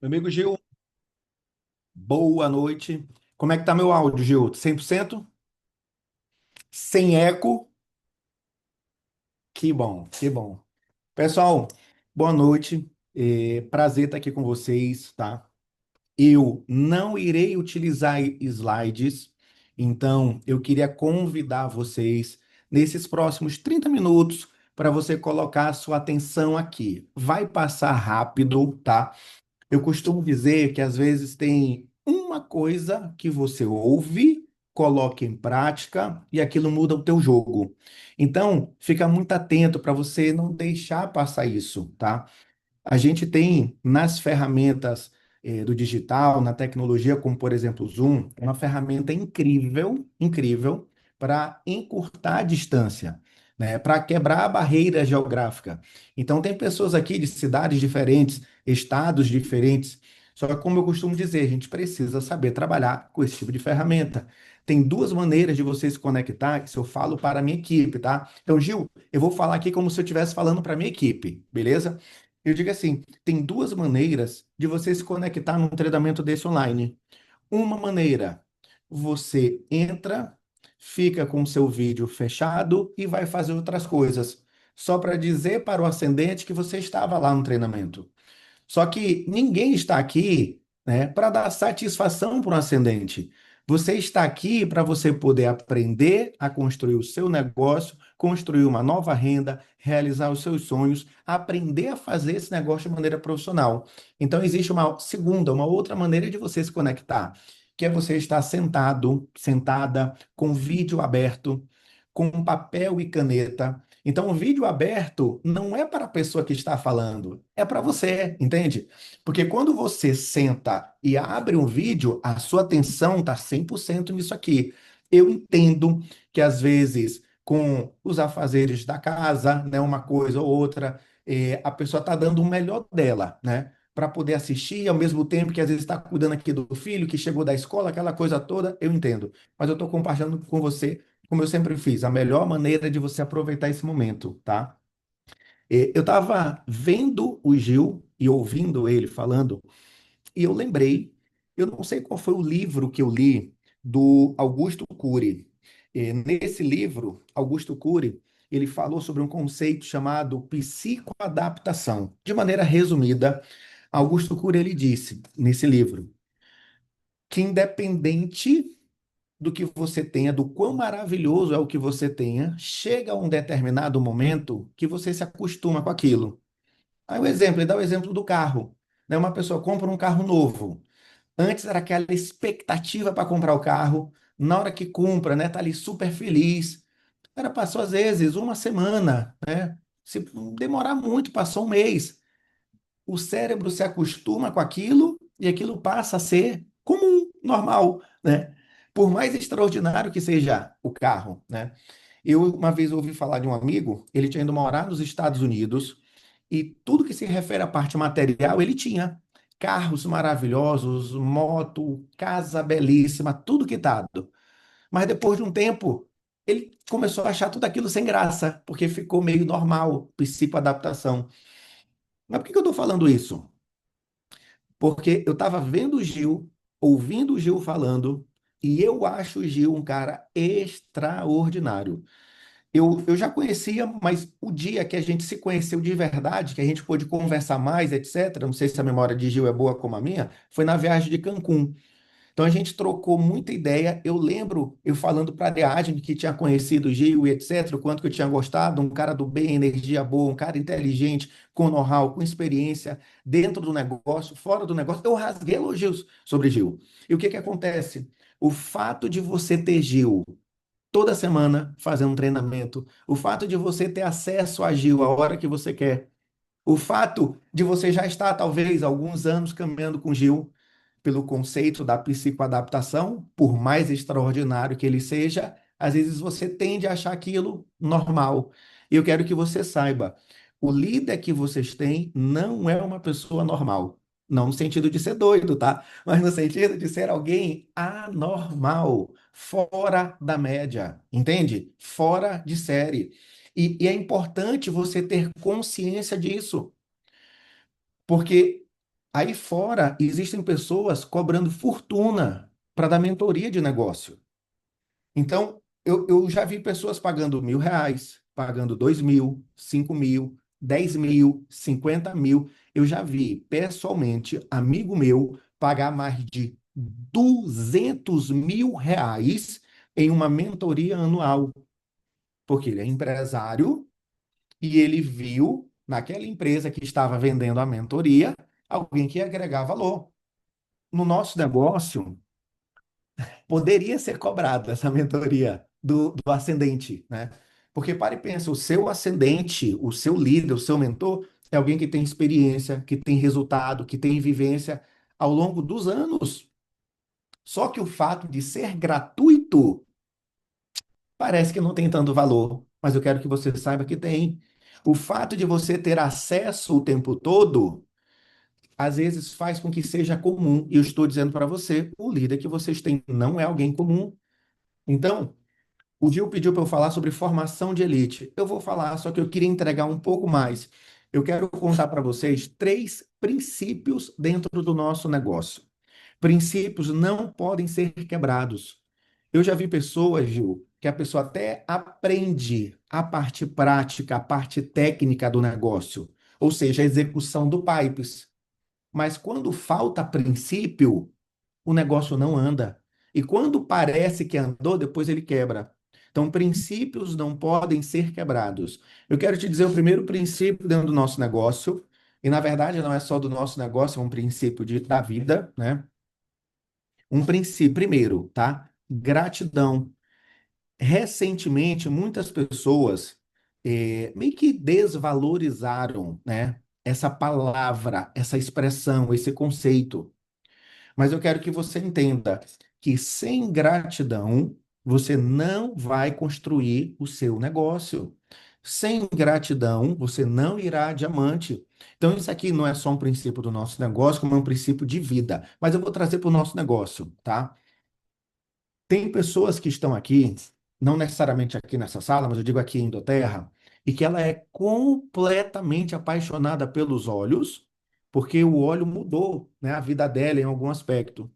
Meu amigo Gil, boa noite. Como é que tá meu áudio, Gil? 100%? Sem eco? Que bom, que bom. Pessoal, boa noite. Prazer estar aqui com vocês, tá? Eu não irei utilizar slides, então eu queria convidar vocês nesses próximos 30 minutos para você colocar a sua atenção aqui. Vai passar rápido, tá? Eu costumo dizer que às vezes tem uma coisa que você ouve, coloca em prática e aquilo muda o teu jogo. Então, fica muito atento para você não deixar passar isso, tá? A gente tem nas ferramentas do digital, na tecnologia, como por exemplo o Zoom, uma ferramenta incrível, incrível para encurtar a distância, né? Para quebrar a barreira geográfica. Então, tem pessoas aqui de cidades diferentes, estados diferentes. Só que, como eu costumo dizer, a gente precisa saber trabalhar com esse tipo de ferramenta. Tem duas maneiras de você se conectar, que se eu falo para a minha equipe, tá? Então, Gil, eu vou falar aqui como se eu estivesse falando para a minha equipe, beleza? Eu digo assim, tem duas maneiras de você se conectar num treinamento desse online. Uma maneira, você entra, fica com o seu vídeo fechado e vai fazer outras coisas, só para dizer para o ascendente que você estava lá no treinamento. Só que ninguém está aqui, né, para dar satisfação para um ascendente. Você está aqui para você poder aprender a construir o seu negócio, construir uma nova renda, realizar os seus sonhos, aprender a fazer esse negócio de maneira profissional. Então, existe uma segunda, uma outra maneira de você se conectar, que é você estar sentado, sentada, com vídeo aberto, com papel e caneta. Então, o vídeo aberto não é para a pessoa que está falando, é para você, entende? Porque quando você senta e abre um vídeo, a sua atenção está 100% nisso aqui. Eu entendo que, às vezes, com os afazeres da casa, né, uma coisa ou outra, a pessoa está dando o melhor dela, né? Para poder assistir, ao mesmo tempo que às vezes está cuidando aqui do filho que chegou da escola, aquela coisa toda, eu entendo. Mas eu estou compartilhando com você como eu sempre fiz, a melhor maneira de você aproveitar esse momento, tá? Eu estava vendo o Gil e ouvindo ele falando, e eu lembrei, eu não sei qual foi o livro que eu li do Augusto Cury. Nesse livro, Augusto Cury, ele falou sobre um conceito chamado psicoadaptação. De maneira resumida, Augusto Cury ele disse nesse livro que independente do que você tenha, do quão maravilhoso é o que você tenha, chega a um determinado momento que você se acostuma com aquilo. Aí o exemplo, ele dá o exemplo do carro. Né? Uma pessoa compra um carro novo. Antes era aquela expectativa para comprar o carro, na hora que compra, né, tá ali super feliz. Era, passou às vezes uma semana, né? Se demorar muito, passou um mês. O cérebro se acostuma com aquilo e aquilo passa a ser comum, normal, né? Por mais extraordinário que seja o carro, né? Eu uma vez ouvi falar de um amigo, ele tinha ido morar nos Estados Unidos e tudo que se refere à parte material, ele tinha carros maravilhosos, moto, casa belíssima, tudo quitado. Mas depois de um tempo, ele começou a achar tudo aquilo sem graça, porque ficou meio normal, psicoadaptação. Mas por que que eu estou falando isso? Porque eu estava vendo o Gil, ouvindo o Gil falando, e eu acho o Gil um cara extraordinário. Eu já conhecia, mas o dia que a gente se conheceu de verdade, que a gente pôde conversar mais, etc., não sei se a memória de Gil é boa como a minha, foi na viagem de Cancún. Então a gente trocou muita ideia. Eu lembro eu falando para a Ariadne que tinha conhecido o Gil e etc., o quanto que eu tinha gostado, um cara do bem, energia boa, um cara inteligente, com know-how, com experiência, dentro do negócio, fora do negócio. Eu rasguei elogios sobre Gil. E o que que acontece? O fato de você ter Gil toda semana fazendo um treinamento, o fato de você ter acesso a Gil a hora que você quer, o fato de você já estar, talvez, alguns anos caminhando com Gil, pelo conceito da psicoadaptação, por mais extraordinário que ele seja, às vezes você tende a achar aquilo normal. E eu quero que você saiba, o líder que vocês têm não é uma pessoa normal. Não no sentido de ser doido, tá? Mas no sentido de ser alguém anormal, fora da média, entende? Fora de série. E é importante você ter consciência disso, porque Aí fora, existem pessoas cobrando fortuna para dar mentoria de negócio. Então, eu já vi pessoas pagando R$ 1.000, pagando 2.000, 5.000, 10.000, 50.000. Eu já vi, pessoalmente, amigo meu pagar mais de R$ 200.000 em uma mentoria anual, porque ele é empresário e ele viu naquela empresa que estava vendendo a mentoria alguém que ia agregar valor. No nosso negócio, poderia ser cobrada essa mentoria do ascendente, né? Porque para e pensa, o seu ascendente, o seu líder, o seu mentor, é alguém que tem experiência, que tem resultado, que tem vivência ao longo dos anos. Só que o fato de ser gratuito parece que não tem tanto valor, mas eu quero que você saiba que tem. O fato de você ter acesso o tempo todo, às vezes faz com que seja comum. E eu estou dizendo para você, o líder que vocês têm não é alguém comum. Então, o Gil pediu para eu falar sobre formação de elite. Eu vou falar, só que eu queria entregar um pouco mais. Eu quero contar para vocês três princípios dentro do nosso negócio. Princípios não podem ser quebrados. Eu já vi pessoas, Gil, que a pessoa até aprende a parte prática, a parte técnica do negócio, ou seja, a execução do pipes. Mas quando falta princípio, o negócio não anda. E quando parece que andou, depois ele quebra. Então, princípios não podem ser quebrados. Eu quero te dizer o primeiro princípio dentro do nosso negócio, e na verdade não é só do nosso negócio, é um princípio da vida, né? Um princípio, primeiro, tá? Gratidão. Recentemente, muitas pessoas meio que desvalorizaram, né? Essa palavra, essa expressão, esse conceito. Mas eu quero que você entenda que sem gratidão, você não vai construir o seu negócio. Sem gratidão, você não irá diamante. Então, isso aqui não é só um princípio do nosso negócio, como é um princípio de vida. Mas eu vou trazer para o nosso negócio, tá? Tem pessoas que estão aqui, não necessariamente aqui nessa sala, mas eu digo aqui em Indoterra, e que ela é completamente apaixonada pelos olhos, porque o óleo mudou, né, a vida dela em algum aspecto.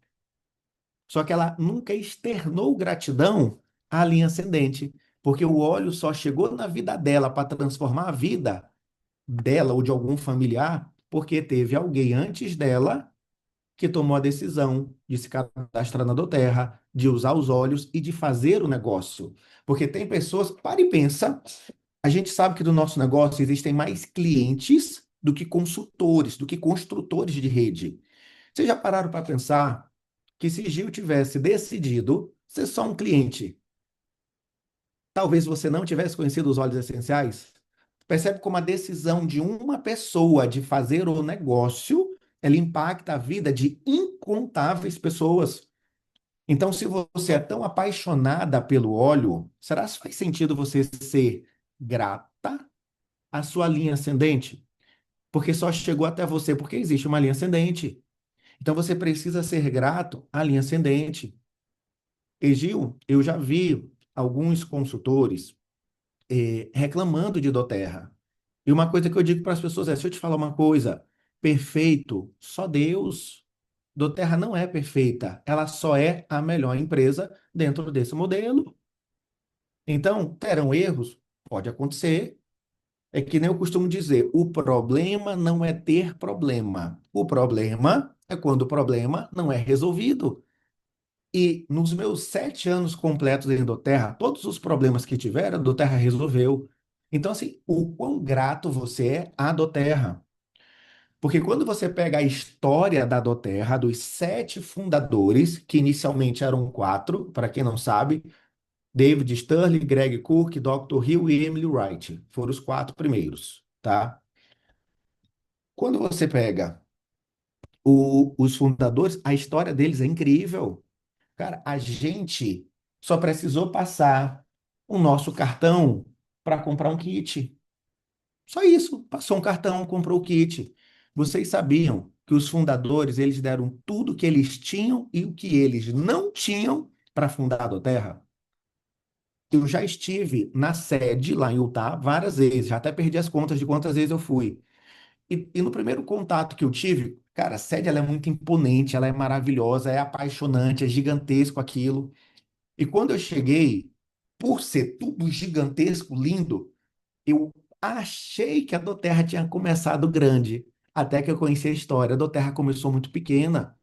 Só que ela nunca externou gratidão à linha ascendente, porque o óleo só chegou na vida dela para transformar a vida dela ou de algum familiar, porque teve alguém antes dela que tomou a decisão de se cadastrar na Doterra, de usar os olhos e de fazer o negócio. Porque tem pessoas, para e pensa, a gente sabe que do nosso negócio existem mais clientes do que consultores, do que construtores de rede. Vocês já pararam para pensar que se Gil tivesse decidido ser só um cliente, talvez você não tivesse conhecido os óleos essenciais? Percebe como a decisão de uma pessoa de fazer o negócio, ela impacta a vida de incontáveis pessoas. Então, se você é tão apaixonada pelo óleo, será que faz sentido você ser grata à sua linha ascendente? Porque só chegou até você porque existe uma linha ascendente. Então, você precisa ser grato à linha ascendente. E Gil, eu já vi alguns consultores reclamando de Doterra. E uma coisa que eu digo para as pessoas é: se eu te falar uma coisa, perfeito, só Deus. Doterra não é perfeita, ela só é a melhor empresa dentro desse modelo. Então, terão erros? Pode acontecer. É que nem eu costumo dizer: o problema não é ter problema. O problema é quando o problema não é resolvido. E nos meus 7 anos completos em Doterra, todos os problemas que tiveram, a Doterra resolveu. Então, assim, o quão grato você é à Doterra. Porque quando você pega a história da Doterra, dos 7 fundadores, que inicialmente eram quatro, para quem não sabe, David Stirling, Greg Cook, Dr. Hill e Emily Wright, foram os quatro primeiros, tá? Quando você pega os fundadores, a história deles é incrível. Cara, a gente só precisou passar o nosso cartão para comprar um kit. Só isso. Passou um cartão, comprou o kit. Vocês sabiam que os fundadores, eles deram tudo que eles tinham e o que eles não tinham para fundar a Doterra? Eu já estive na sede lá em Utah várias vezes, já até perdi as contas de quantas vezes eu fui. E no primeiro contato que eu tive, Cara, a sede ela é muito imponente, ela é maravilhosa, é apaixonante, é gigantesco aquilo. E quando eu cheguei, por ser tudo gigantesco, lindo, eu achei que a Doterra tinha começado grande, até que eu conheci a história. A Doterra começou muito pequena.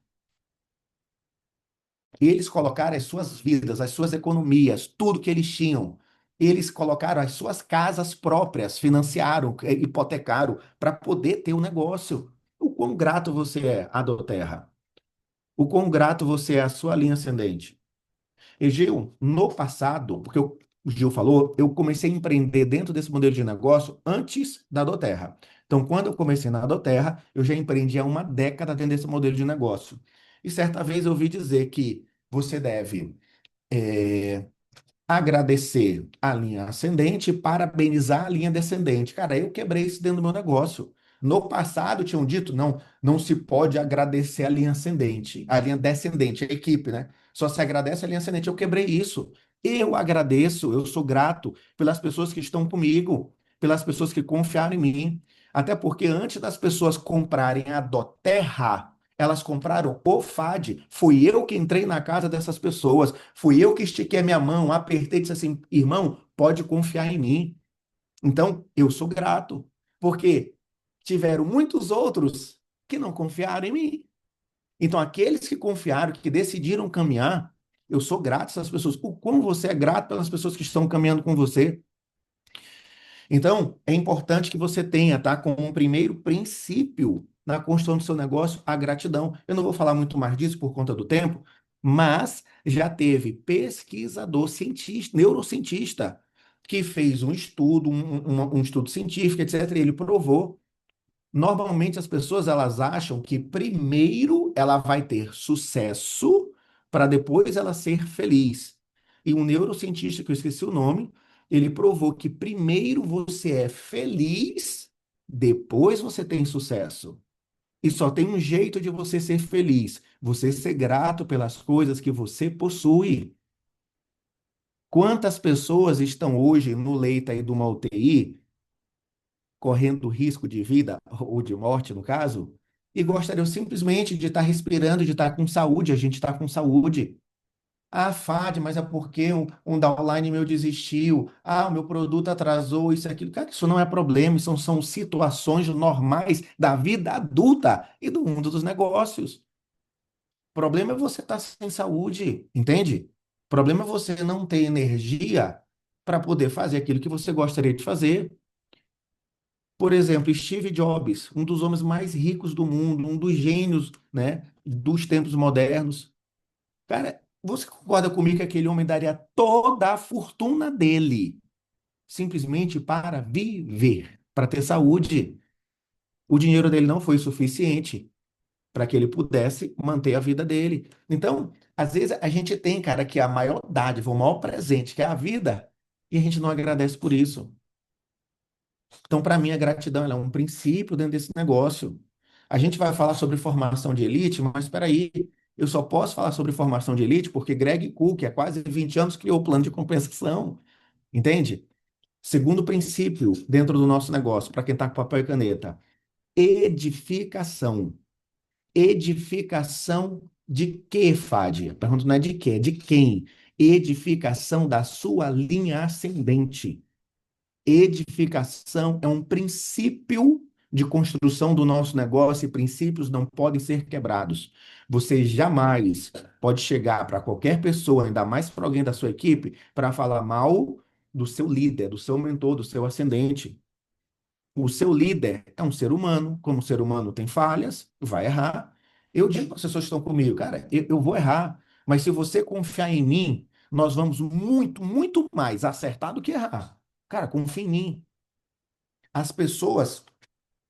Eles colocaram as suas vidas, as suas economias, tudo que eles tinham. Eles colocaram as suas casas próprias, financiaram, hipotecaram para poder ter o negócio. O quão grato você é à Doterra? O quão grato você é à sua linha ascendente? E Gil, no passado, porque o Gil falou, eu comecei a empreender dentro desse modelo de negócio antes da Doterra. Então, quando eu comecei na Doterra, eu já empreendi há uma década dentro desse modelo de negócio. E certa vez eu ouvi dizer que você deve eh, agradecer a linha ascendente e parabenizar a linha descendente. Cara, eu quebrei isso dentro do meu negócio. No passado tinham dito, não, não se pode agradecer a linha ascendente, a linha descendente, a equipe, né? Só se agradece a linha ascendente. Eu quebrei isso. Eu agradeço, eu sou grato pelas pessoas que estão comigo, pelas pessoas que confiaram em mim. Até porque antes das pessoas comprarem a Doterra, elas compraram o FAD. Fui eu que entrei na casa dessas pessoas. Fui eu que estiquei a minha mão, apertei e disse assim: irmão, pode confiar em mim. Então, eu sou grato, porque tiveram muitos outros que não confiaram em mim. Então, aqueles que confiaram, que decidiram caminhar, eu sou grato a essas pessoas. O quão você é grato pelas pessoas que estão caminhando com você. Então, é importante que você tenha, tá, como um primeiro princípio na construção do seu negócio, a gratidão. Eu não vou falar muito mais disso por conta do tempo, mas já teve pesquisador, cientista, neurocientista, que fez um estudo, um estudo científico, etc. E ele provou. Normalmente as pessoas elas acham que primeiro ela vai ter sucesso para depois ela ser feliz. E um neurocientista que eu esqueci o nome, ele provou que primeiro você é feliz, depois você tem sucesso. E só tem um jeito de você ser feliz, você ser grato pelas coisas que você possui. Quantas pessoas estão hoje no leito aí de uma UTI correndo risco de vida ou de morte, no caso, e gostariam simplesmente de estar respirando, de estar com saúde. A gente está com saúde. Ah, Fad, mas é porque um downline meu desistiu. Ah, o meu produto atrasou, isso e aquilo. Cara, isso não é problema, são situações normais da vida adulta e do mundo dos negócios. O problema é você estar sem saúde, entende? O problema é você não ter energia para poder fazer aquilo que você gostaria de fazer. Por exemplo, Steve Jobs, um dos homens mais ricos do mundo, um dos gênios, né, dos tempos modernos. Cara, você concorda comigo que aquele homem daria toda a fortuna dele simplesmente para viver, para ter saúde? O dinheiro dele não foi suficiente para que ele pudesse manter a vida dele. Então, às vezes a gente tem, cara, que a maior dádiva, o maior presente, que é a vida, e a gente não agradece por isso. Então, para mim, a gratidão ela é um princípio dentro desse negócio. A gente vai falar sobre formação de elite, mas espera aí, eu só posso falar sobre formação de elite porque Greg Cook, há quase 20 anos, criou o plano de compensação, entende? Segundo princípio dentro do nosso negócio, para quem está com papel e caneta, edificação. Edificação de quê, Fadi? A pergunta não é de quê, é de quem? Edificação da sua linha ascendente. Edificação é um princípio de construção do nosso negócio e princípios não podem ser quebrados. Você jamais pode chegar para qualquer pessoa, ainda mais para alguém da sua equipe, para falar mal do seu líder, do seu mentor, do seu ascendente. O seu líder é um ser humano, como ser humano tem falhas, vai errar. Eu digo para as pessoas que estão comigo, cara, eu vou errar, mas se você confiar em mim, nós vamos muito, muito mais acertar do que errar. Cara, confia em mim. As pessoas,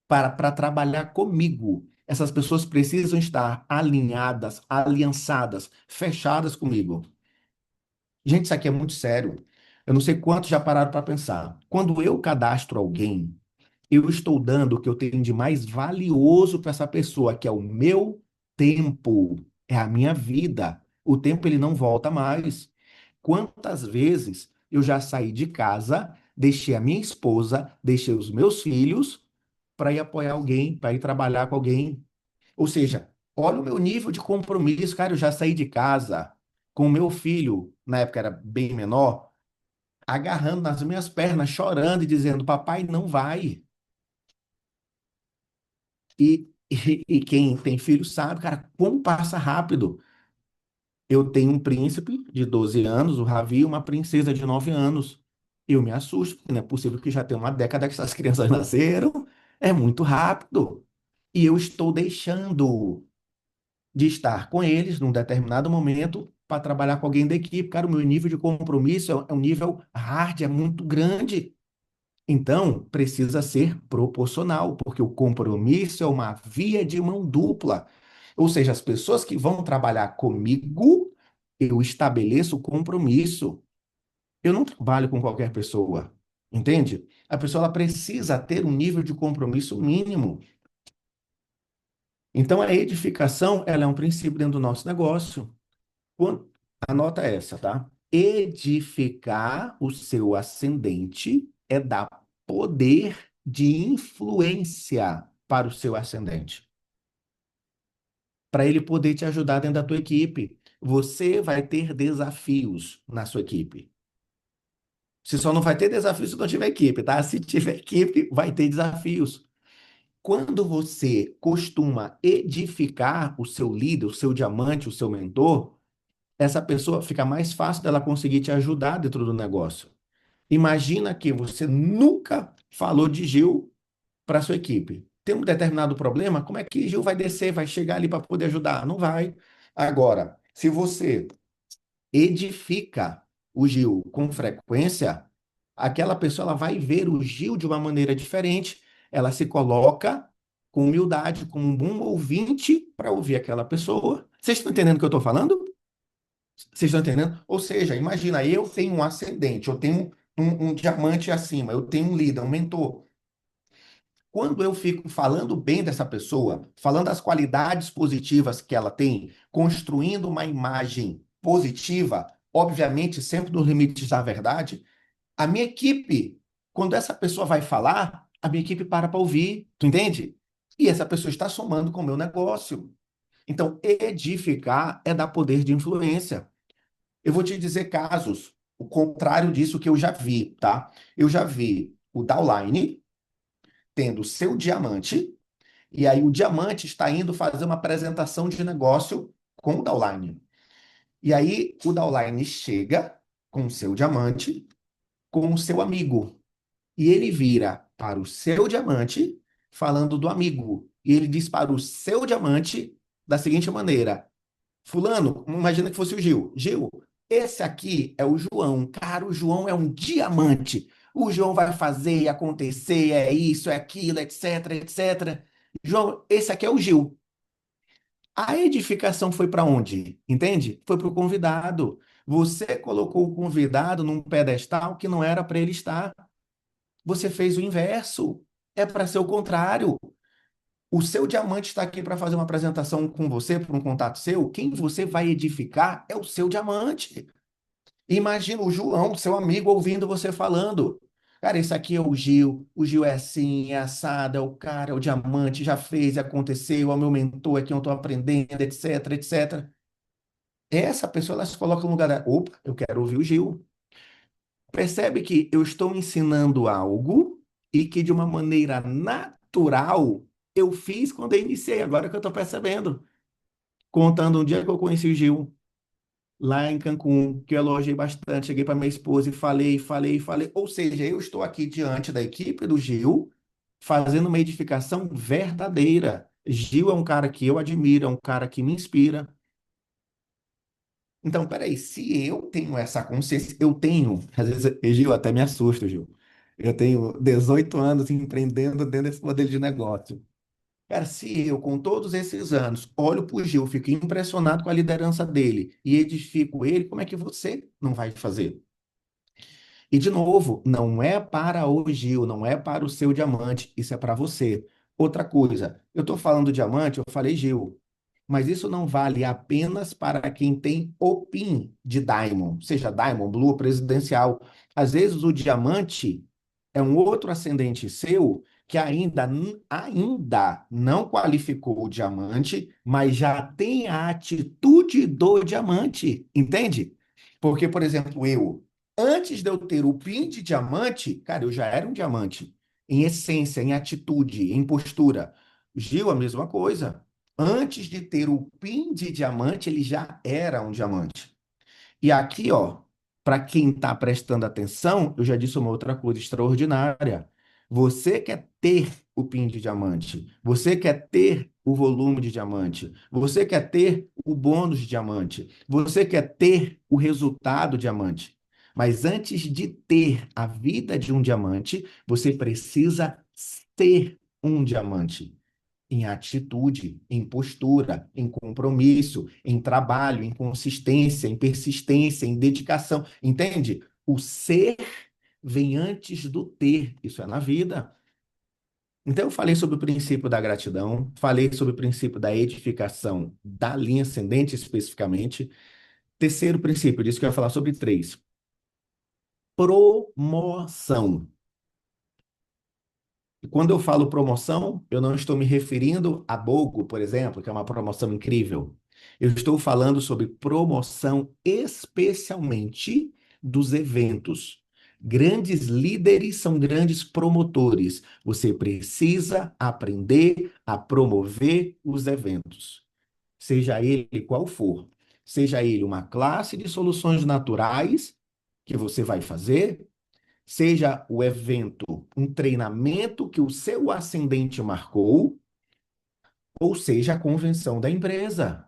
para trabalhar comigo, essas pessoas precisam estar alinhadas, aliançadas, fechadas comigo. Gente, isso aqui é muito sério. Eu não sei quantos já pararam para pensar. Quando eu cadastro alguém, eu estou dando o que eu tenho de mais valioso para essa pessoa, que é o meu tempo, é a minha vida. O tempo ele não volta mais. Quantas vezes eu já saí de casa, deixei a minha esposa, deixei os meus filhos para ir apoiar alguém, para ir trabalhar com alguém. Ou seja, olha o meu nível de compromisso, cara. Eu já saí de casa com o meu filho, na época era bem menor, agarrando nas minhas pernas, chorando e dizendo: Papai, não vai. E quem tem filho sabe, cara, como passa rápido. Eu tenho um príncipe de 12 anos, o Ravi, e uma princesa de 9 anos. Eu me assusto, porque não é possível que já tem uma década que essas crianças nasceram. É muito rápido. E eu estou deixando de estar com eles num determinado momento para trabalhar com alguém da equipe. Cara, o meu nível de compromisso é um nível hard, é muito grande. Então, precisa ser proporcional, porque o compromisso é uma via de mão dupla. Ou seja, as pessoas que vão trabalhar comigo, eu estabeleço compromisso. Eu não trabalho com qualquer pessoa, entende? A pessoa ela precisa ter um nível de compromisso mínimo. Então, a edificação, ela é um princípio dentro do nosso negócio. Anota essa, tá? Edificar o seu ascendente é dar poder de influência para o seu ascendente, para ele poder te ajudar dentro da tua equipe. Você vai ter desafios na sua equipe. Você só não vai ter desafios se não tiver equipe, tá? Se tiver equipe, vai ter desafios. Quando você costuma edificar o seu líder, o seu diamante, o seu mentor, essa pessoa fica mais fácil dela conseguir te ajudar dentro do negócio. Imagina que você nunca falou de Gil para sua equipe. Tem um determinado problema, como é que Gil vai descer, vai chegar ali para poder ajudar? Não vai. Agora, se você edifica o Gil com frequência, aquela pessoa ela vai ver o Gil de uma maneira diferente. Ela se coloca com humildade, como um bom ouvinte para ouvir aquela pessoa. Vocês estão entendendo o que eu estou falando? Vocês estão entendendo? Ou seja, imagina, eu tenho um ascendente, eu tenho um diamante acima, eu tenho um líder, um mentor. Quando eu fico falando bem dessa pessoa, falando as qualidades positivas que ela tem, construindo uma imagem positiva, obviamente sempre nos limites da verdade, a minha equipe, quando essa pessoa vai falar, a minha equipe para ouvir, tu entende? E essa pessoa está somando com o meu negócio. Então, edificar é dar poder de influência. Eu vou te dizer casos, o contrário disso que eu já vi, tá? Eu já vi o downline tendo seu diamante, e aí o diamante está indo fazer uma apresentação de negócio com o downline. E aí o downline chega com o seu diamante, com o seu amigo, e ele vira para o seu diamante falando do amigo. E ele diz para o seu diamante da seguinte maneira: Fulano, imagina que fosse o Gil. Gil, esse aqui é o João. Cara, o João é um diamante. O João vai fazer e acontecer, é isso, é aquilo, etc, etc. João, esse aqui é o Gil. A edificação foi para onde? Entende? Foi para o convidado. Você colocou o convidado num pedestal que não era para ele estar. Você fez o inverso. É para ser o contrário. O seu diamante está aqui para fazer uma apresentação com você, por um contato seu. Quem você vai edificar é o seu diamante. Imagina o João, seu amigo, ouvindo você falando. Cara, esse aqui é o Gil. O Gil é assim, é assado, é o cara, é o diamante, já fez, aconteceu, é o meu mentor, é quem eu estou aprendendo, etc, etc. Essa pessoa, ela se coloca no lugar da... Opa, eu quero ouvir o Gil. Percebe que eu estou ensinando algo e que de uma maneira natural eu fiz quando eu iniciei, agora que eu estou percebendo. Contando um dia que eu conheci o Gil, lá em Cancún, que eu elogiei bastante. Cheguei para minha esposa e falei, falei, falei. Ou seja, eu estou aqui diante da equipe do Gil, fazendo uma edificação verdadeira. Gil é um cara que eu admiro, é um cara que me inspira. Então, peraí, se eu tenho essa consciência, eu tenho, às vezes, Gil, até me assusta, Gil. Eu tenho 18 anos empreendendo dentro desse modelo de negócio. Cara, se eu, com todos esses anos, olho para o Gil, fico impressionado com a liderança dele e edifico ele, como é que você não vai fazer? E, de novo, não é para o Gil, não é para o seu diamante, isso é para você. Outra coisa, eu estou falando diamante, eu falei Gil, mas isso não vale apenas para quem tem o PIN de Diamond, seja Diamond, Blue ou presidencial. Às vezes o diamante é um outro ascendente seu que ainda não qualificou o diamante, mas já tem a atitude do diamante, entende? Porque, por exemplo, antes de eu ter o PIN de diamante, cara, eu já era um diamante, em essência, em atitude, em postura. Gil, a mesma coisa. Antes de ter o PIN de diamante, ele já era um diamante. E aqui, ó, para quem está prestando atenção, eu já disse uma outra coisa extraordinária. Você quer ter o PIN de diamante, você quer ter o volume de diamante, você quer ter o bônus de diamante, você quer ter o resultado diamante. Mas antes de ter a vida de um diamante, você precisa ser um diamante em atitude, em postura, em compromisso, em trabalho, em consistência, em persistência, em dedicação. Entende? O ser vem antes do ter. Isso é na vida. Então, eu falei sobre o princípio da gratidão, falei sobre o princípio da edificação da linha ascendente especificamente. Terceiro princípio, disse que eu ia falar sobre três. Promoção. E quando eu falo promoção, eu não estou me referindo a BOGO, por exemplo, que é uma promoção incrível. Eu estou falando sobre promoção especialmente dos eventos. Grandes líderes são grandes promotores. Você precisa aprender a promover os eventos, seja ele qual for. Seja ele uma classe de soluções naturais que você vai fazer, seja o evento um treinamento que o seu ascendente marcou, ou seja a convenção da empresa.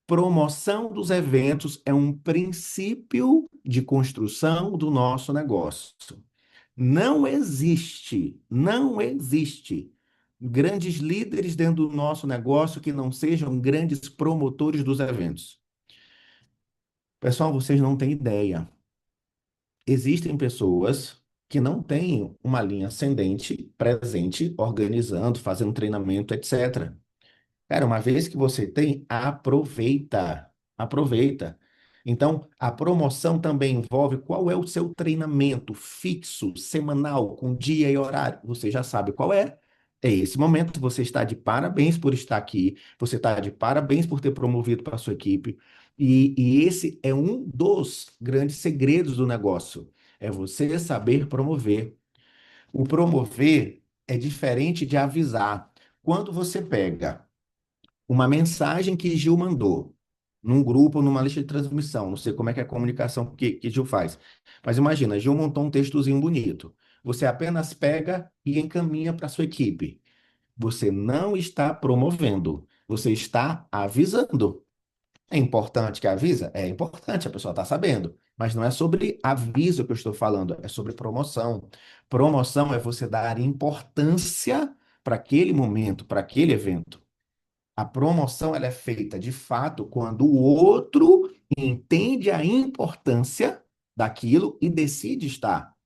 Promoção dos eventos é um princípio de construção do nosso negócio. Não existe grandes líderes dentro do nosso negócio que não sejam grandes promotores dos eventos. Pessoal, vocês não têm ideia. Existem pessoas que não têm uma linha ascendente presente, organizando, fazendo treinamento, etc. Cara, uma vez que você tem, aproveita. Aproveita. Então, a promoção também envolve qual é o seu treinamento fixo, semanal, com dia e horário. Você já sabe qual é. É esse momento, você está de parabéns por estar aqui, você está de parabéns por ter promovido para a sua equipe. E esse é um dos grandes segredos do negócio. É você saber promover. O promover é diferente de avisar. Quando você pega uma mensagem que Gil mandou num grupo, numa lista de transmissão. Não sei como é que é a comunicação que Gil faz. Mas imagina, Gil montou um textozinho bonito. Você apenas pega e encaminha para sua equipe. Você não está promovendo, você está avisando. É importante que avisa? É importante, a pessoa está sabendo. Mas não é sobre aviso que eu estou falando, é sobre promoção. Promoção é você dar importância para aquele momento, para aquele evento. A promoção ela é feita de fato quando o outro entende a importância daquilo e decide estar.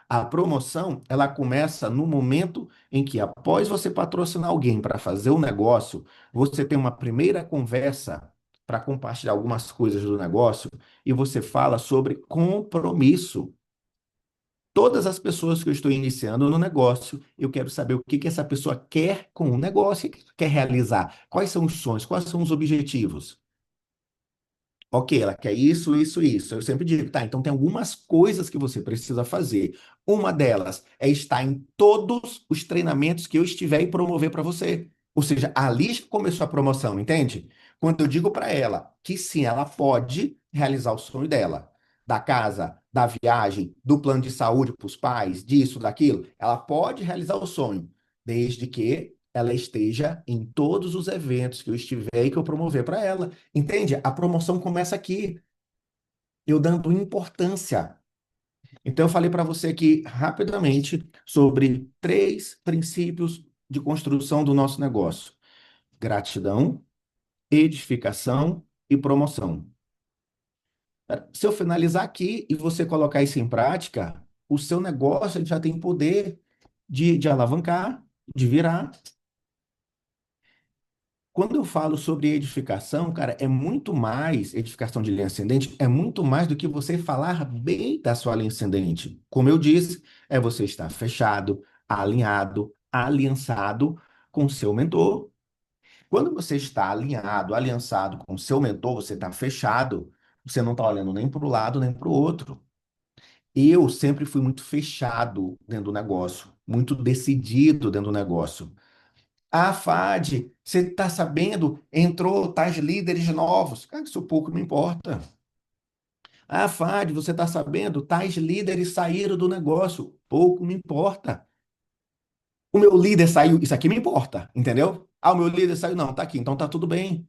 A promoção ela começa no momento em que, após você patrocinar alguém para fazer o negócio, você tem uma primeira conversa para compartilhar algumas coisas do negócio e você fala sobre compromisso. Todas as pessoas que eu estou iniciando no negócio, eu quero saber o que que essa pessoa quer com o negócio, o que quer realizar, quais são os sonhos, quais são os objetivos. Ok, ela quer isso, isso, isso. Eu sempre digo, tá, então tem algumas coisas que você precisa fazer. Uma delas é estar em todos os treinamentos que eu estiver e promover para você. Ou seja, ali já começou a promoção, entende? Quando eu digo para ela que sim, ela pode realizar o sonho dela, da casa, da viagem, do plano de saúde para os pais, disso, daquilo, ela pode realizar o sonho, desde que ela esteja em todos os eventos que eu estiver e que eu promover para ela. Entende? A promoção começa aqui, eu dando importância. Então, eu falei para você aqui rapidamente sobre três princípios de construção do nosso negócio: gratidão, edificação e promoção. Se eu finalizar aqui e você colocar isso em prática, o seu negócio ele já tem poder de alavancar, de virar. Quando eu falo sobre edificação, cara, é muito mais, edificação de linha ascendente, é muito mais do que você falar bem da sua linha ascendente. Como eu disse, é você estar fechado, alinhado, aliançado com o seu mentor. Quando você está alinhado, aliançado com o seu mentor, você está fechado, você não está olhando nem para o lado nem para o outro. Eu sempre fui muito fechado dentro do negócio, muito decidido dentro do negócio. Ah, Fad, você está sabendo? Entrou tais líderes novos. Cara, isso pouco me importa. Ah, Fad, você está sabendo? Tais líderes saíram do negócio. Pouco me importa. O meu líder saiu, isso aqui me importa, entendeu? Ah, o meu líder saiu, não, tá aqui, então tá tudo bem.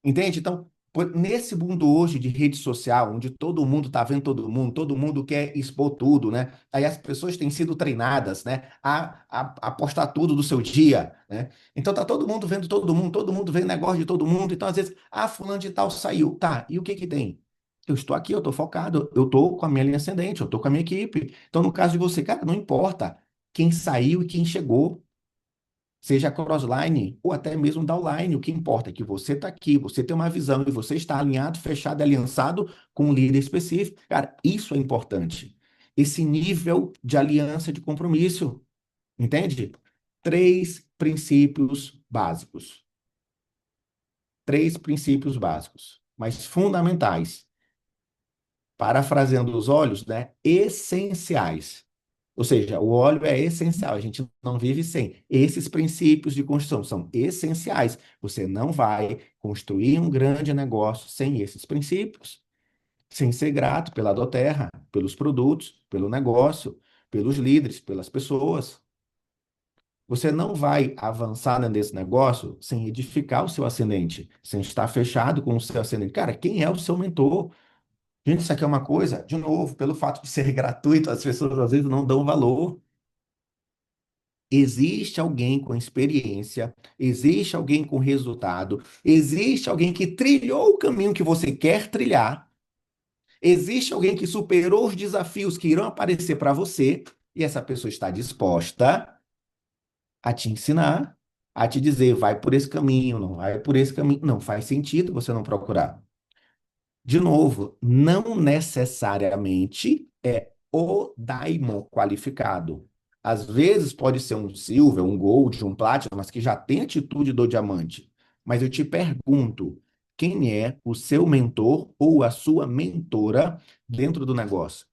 Entende? Então, nesse mundo hoje de rede social, onde todo mundo está vendo todo mundo quer expor tudo, né? Aí as pessoas têm sido treinadas, né, a postar tudo do seu dia, né? Então tá todo mundo vendo todo mundo vendo negócio de todo mundo. Então, às vezes, ah, fulano de tal saiu. Tá, e o que que tem? Eu estou aqui, eu estou focado, eu estou com a minha linha ascendente, eu estou com a minha equipe. Então, no caso de você, cara, não importa quem saiu e quem chegou. Seja crossline ou até mesmo downline, o que importa é que você está aqui, você tem uma visão e você está alinhado, fechado, aliançado com um líder específico. Cara, isso é importante. Esse nível de aliança, de compromisso, entende? Três princípios básicos. Três princípios básicos, mas fundamentais. Parafraseando os olhos, né? Essenciais. Ou seja, o óleo é essencial, a gente não vive sem. Esses princípios de construção são essenciais. Você não vai construir um grande negócio sem esses princípios, sem ser grato pela Doterra, pelos produtos, pelo negócio, pelos líderes, pelas pessoas. Você não vai avançar nesse negócio sem edificar o seu ascendente, sem estar fechado com o seu ascendente. Cara, quem é o seu mentor? Gente, isso aqui é uma coisa, de novo, pelo fato de ser gratuito, as pessoas às vezes não dão valor. Existe alguém com experiência, existe alguém com resultado, existe alguém que trilhou o caminho que você quer trilhar, existe alguém que superou os desafios que irão aparecer para você, e essa pessoa está disposta a te ensinar, a te dizer, vai por esse caminho, não vai por esse caminho. Não faz sentido você não procurar. De novo, não necessariamente é o daimon qualificado. Às vezes pode ser um silver, um gold, um platinum, mas que já tem atitude do diamante. Mas eu te pergunto, quem é o seu mentor ou a sua mentora dentro do negócio?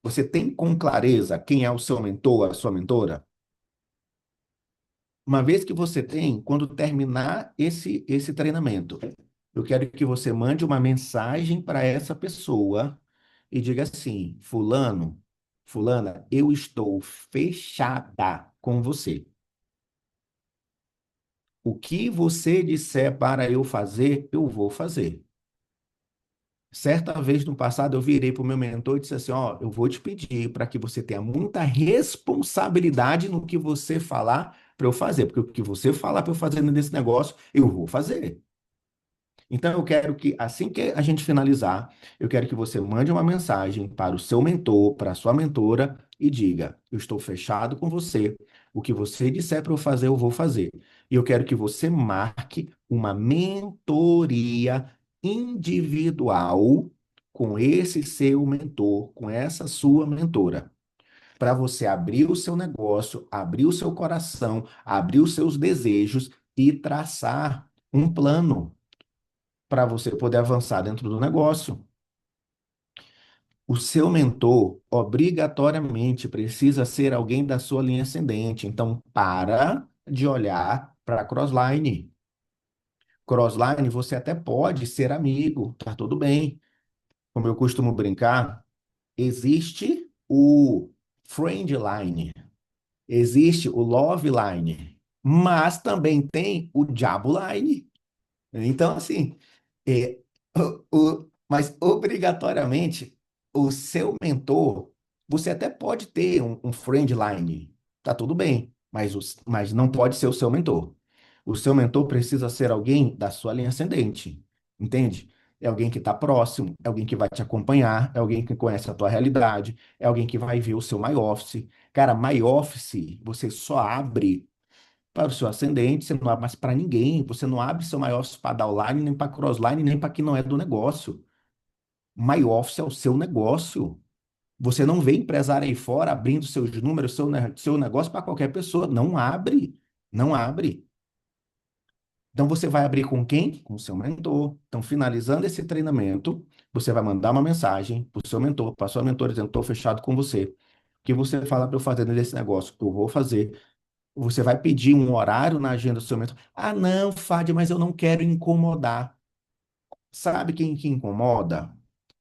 Você tem com clareza quem é o seu mentor, a sua mentora? Uma vez que você tem, quando terminar esse treinamento, eu quero que você mande uma mensagem para essa pessoa e diga assim: Fulano, Fulana, eu estou fechada com você. O que você disser para eu fazer, eu vou fazer. Certa vez no passado, eu virei para o meu mentor e disse assim: Ó, eu vou te pedir para que você tenha muita responsabilidade no que você falar para eu fazer, porque o que você falar para eu fazer nesse negócio, eu vou fazer. Então, eu quero que, assim que a gente finalizar, eu quero que você mande uma mensagem para o seu mentor, para a sua mentora, e diga: Eu estou fechado com você. O que você disser para eu fazer, eu vou fazer. E eu quero que você marque uma mentoria individual com esse seu mentor, com essa sua mentora, para você abrir o seu negócio, abrir o seu coração, abrir os seus desejos e traçar um plano para você poder avançar dentro do negócio. O seu mentor obrigatoriamente precisa ser alguém da sua linha ascendente. Então, para de olhar para crossline. Crossline, você até pode ser amigo, tá tudo bem. Como eu costumo brincar, existe o friend line, existe o love line, mas também tem o diabo line. Então, assim, é, mas obrigatoriamente o seu mentor, você até pode ter um friend line, tá tudo bem, mas não pode ser o seu mentor. O seu mentor precisa ser alguém da sua linha ascendente, entende? É alguém que está próximo, é alguém que vai te acompanhar, é alguém que conhece a tua realidade, é alguém que vai ver o seu My Office. Cara, My Office você só abre para o seu ascendente, você não abre mais para ninguém. Você não abre seu My Office para downline, nem para crossline, nem para quem não é do negócio. My Office é o seu negócio. Você não vê empresário aí fora abrindo seus números, seu negócio para qualquer pessoa. Não abre. Não abre. Então você vai abrir com quem? Com o seu mentor. Então, finalizando esse treinamento, você vai mandar uma mensagem para o seu mentor, para a sua mentora, dizendo: estou fechado com você. O que você fala para eu fazer nesse negócio? Eu vou fazer. Você vai pedir um horário na agenda do seu mentor. Ah, não, Fádia, mas eu não quero incomodar. Sabe quem que incomoda?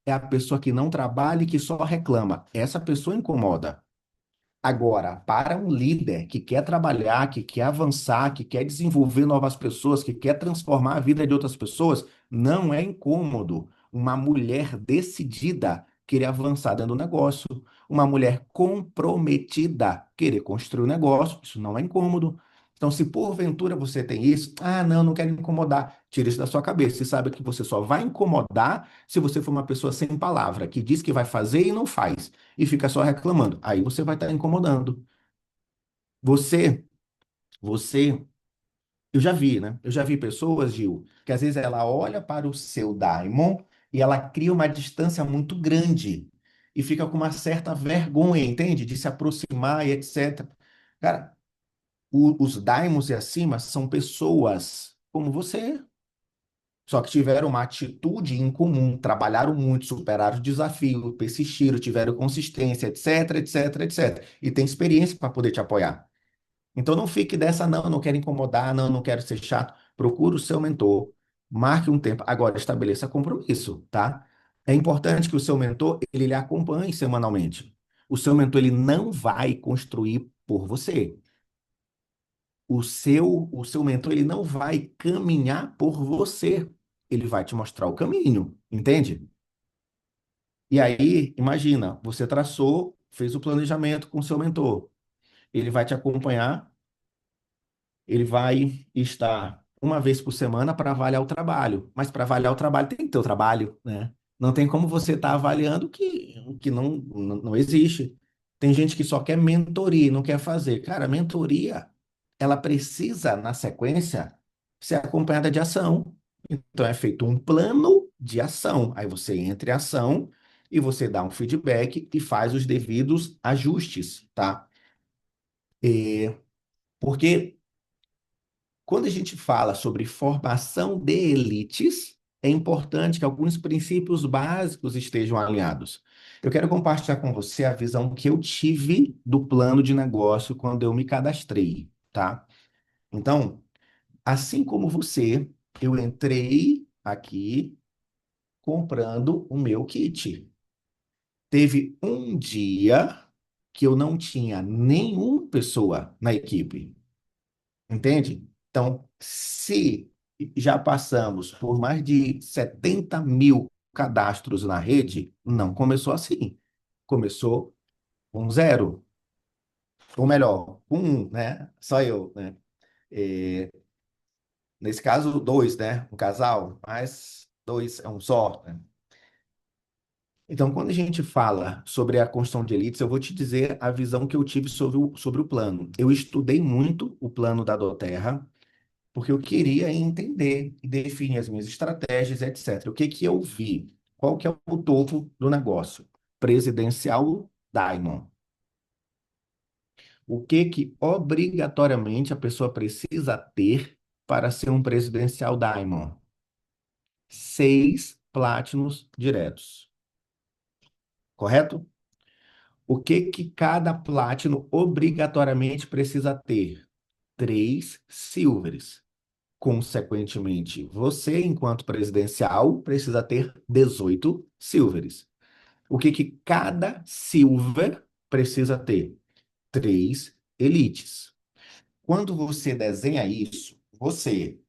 É a pessoa que não trabalha e que só reclama. Essa pessoa incomoda. Agora, para um líder que quer trabalhar, que quer avançar, que quer desenvolver novas pessoas, que quer transformar a vida de outras pessoas, não é incômodo uma mulher decidida querer avançar dentro do negócio, uma mulher comprometida querer construir o negócio, isso não é incômodo. Então, se porventura você tem isso, ah, não, não quero incomodar, tira isso da sua cabeça. Você sabe que você só vai incomodar se você for uma pessoa sem palavra, que diz que vai fazer e não faz e fica só reclamando. Aí você vai estar incomodando. Você, você, eu já vi, né? Eu já vi pessoas, Gil, que às vezes ela olha para o seu Daimon e ela cria uma distância muito grande e fica com uma certa vergonha, entende? De se aproximar e etc. Cara, os Daimons e acima são pessoas como você. Só que tiveram uma atitude em comum, trabalharam muito, superaram o desafio, persistiram, tiveram consistência, etc, etc, etc. E tem experiência para poder te apoiar. Então não fique dessa, não, eu não quero incomodar, não, eu não quero ser chato. Procure o seu mentor, marque um tempo. Agora, estabeleça compromisso, tá? É importante que o seu mentor, ele lhe acompanhe semanalmente. O seu mentor, ele não vai construir por você. O seu mentor, ele não vai caminhar por você. Ele vai te mostrar o caminho, entende? E aí, imagina, você traçou, fez o planejamento com o seu mentor. Ele vai te acompanhar, ele vai estar uma vez por semana para avaliar o trabalho. Mas para avaliar o trabalho tem que ter o trabalho, né? Não tem como você estar avaliando que não existe. Tem gente que só quer mentoria, e não quer fazer. Cara, mentoria, ela precisa, na sequência, ser acompanhada de ação. Então é feito um plano de ação. Aí você entra em ação e você dá um feedback e faz os devidos ajustes, tá? É, porque quando a gente fala sobre formação de elites, é importante que alguns princípios básicos estejam alinhados. Eu quero compartilhar com você a visão que eu tive do plano de negócio quando eu me cadastrei, tá? Então, assim como você, eu entrei aqui comprando o meu kit. Teve um dia que eu não tinha nenhuma pessoa na equipe. Entende? Então, se já passamos por mais de 70 mil cadastros na rede, não começou assim. Começou com zero, ou melhor, com um, né? Só eu, né? E, nesse caso, dois, né? Um casal, mas dois é um só, né? Então, quando a gente fala sobre a construção de elites, eu vou te dizer a visão que eu tive sobre o plano. Eu estudei muito o plano da Doterra, porque eu queria entender e definir as minhas estratégias, etc. O que que eu vi? Qual que é o topo do negócio? Presidencial Diamond. O que que obrigatoriamente a pessoa precisa ter para ser um presidencial Diamond? 6 plátinos diretos, correto? O que que cada plátino obrigatoriamente precisa ter? 3 silvers. Consequentemente, você, enquanto presidencial, precisa ter 18 silveres. O que que cada silver precisa ter? 3 elites. Quando você desenha isso, você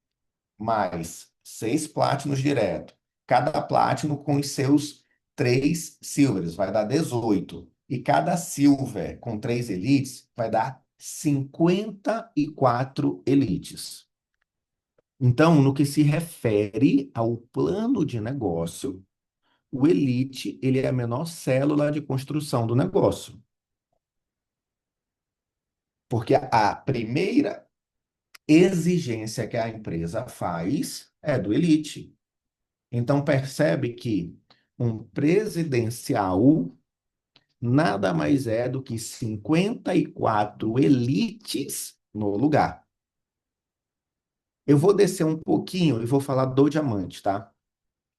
mais 6 plátinos direto, cada plátino com os seus 3 silvers, vai dar 18. E cada silver com 3 elites vai dar 54 elites. Então, no que se refere ao plano de negócio, o Elite, ele é a menor célula de construção do negócio. Porque a primeira exigência que a empresa faz é do elite. Então, percebe que um presidencial nada mais é do que 54 elites no lugar. Eu vou descer um pouquinho e vou falar do diamante, tá?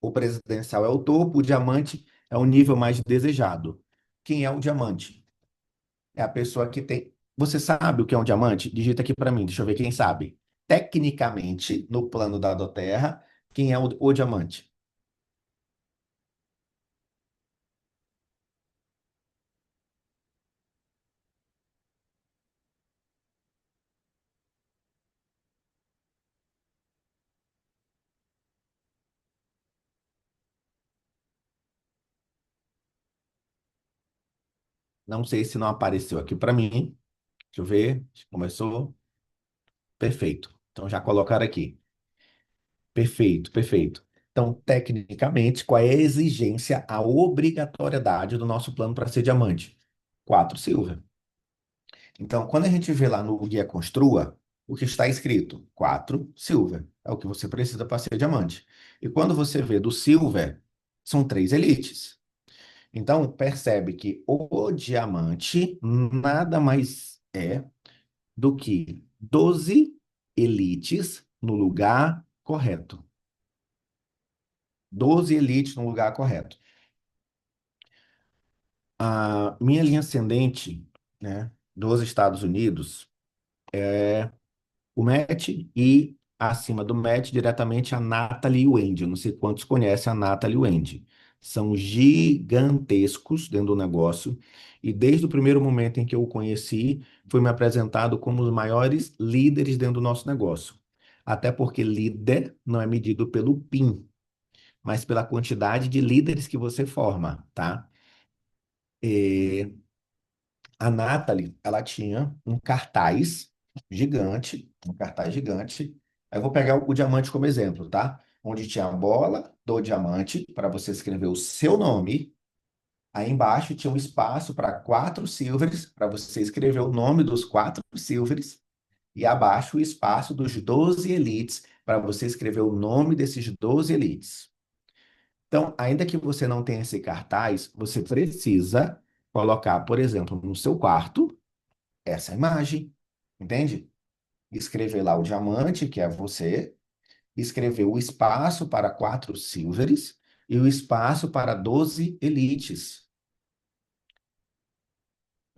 O presidencial é o topo, o diamante é o nível mais desejado. Quem é o diamante? É a pessoa que tem. Você sabe o que é um diamante? Digita aqui para mim, deixa eu ver quem sabe. Tecnicamente, no plano da Terra, quem é o diamante? Não sei se não apareceu aqui para mim. Deixa eu ver. Começou. Perfeito. Então já colocaram aqui. Perfeito, perfeito. Então, tecnicamente, qual é a exigência, a obrigatoriedade do nosso plano para ser diamante? 4 silver. Então, quando a gente vê lá no Guia Construa, o que está escrito? 4 silver. É o que você precisa para ser diamante. E quando você vê do silver, são 3 elites. Então, percebe que o diamante nada mais é do que 12 elites no lugar correto. 12 elites no lugar correto. A minha linha ascendente, né, dos Estados Unidos é o Matt e acima do Matt diretamente a Natalie Wendy. Eu não sei quantos conhecem a Natalie Wendy. São gigantescos dentro do negócio e desde o primeiro momento em que eu o conheci, foi me apresentado como os maiores líderes dentro do nosso negócio. Até porque líder não é medido pelo PIN, mas pela quantidade de líderes que você forma, tá? E a Nathalie, ela tinha um cartaz gigante. Aí eu vou pegar o diamante como exemplo, tá? Onde tinha a bola do diamante para você escrever o seu nome. Aí embaixo tinha um espaço para 4 silveres, para você escrever o nome dos 4 silveres. E abaixo o espaço dos 12 elites, para você escrever o nome desses 12 elites. Então, ainda que você não tenha esse cartaz, você precisa colocar, por exemplo, no seu quarto, essa imagem, entende? Escrever lá o diamante, que é você, escrever o espaço para 4 silveres e o espaço para 12 elites.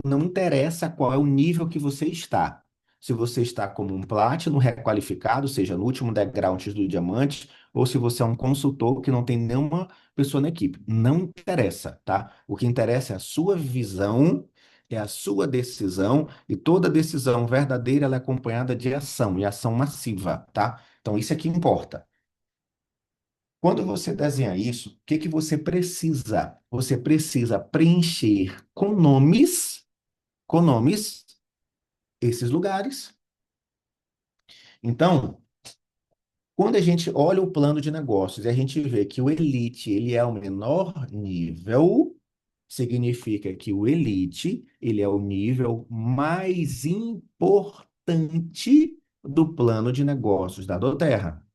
Não interessa qual é o nível que você está. Se você está como um platino requalificado, seja no último degrau antes do diamante, ou se você é um consultor que não tem nenhuma pessoa na equipe. Não interessa, tá? O que interessa é a sua visão, é a sua decisão, e toda decisão verdadeira ela é acompanhada de ação, e ação massiva, tá? Então, isso é que importa. Quando você desenha isso, o que que você precisa? Você precisa preencher com nomes esses lugares. Então, quando a gente olha o plano de negócios e a gente vê que o Elite ele é o menor nível, significa que o Elite ele é o nível mais importante do plano de negócios da Doterra.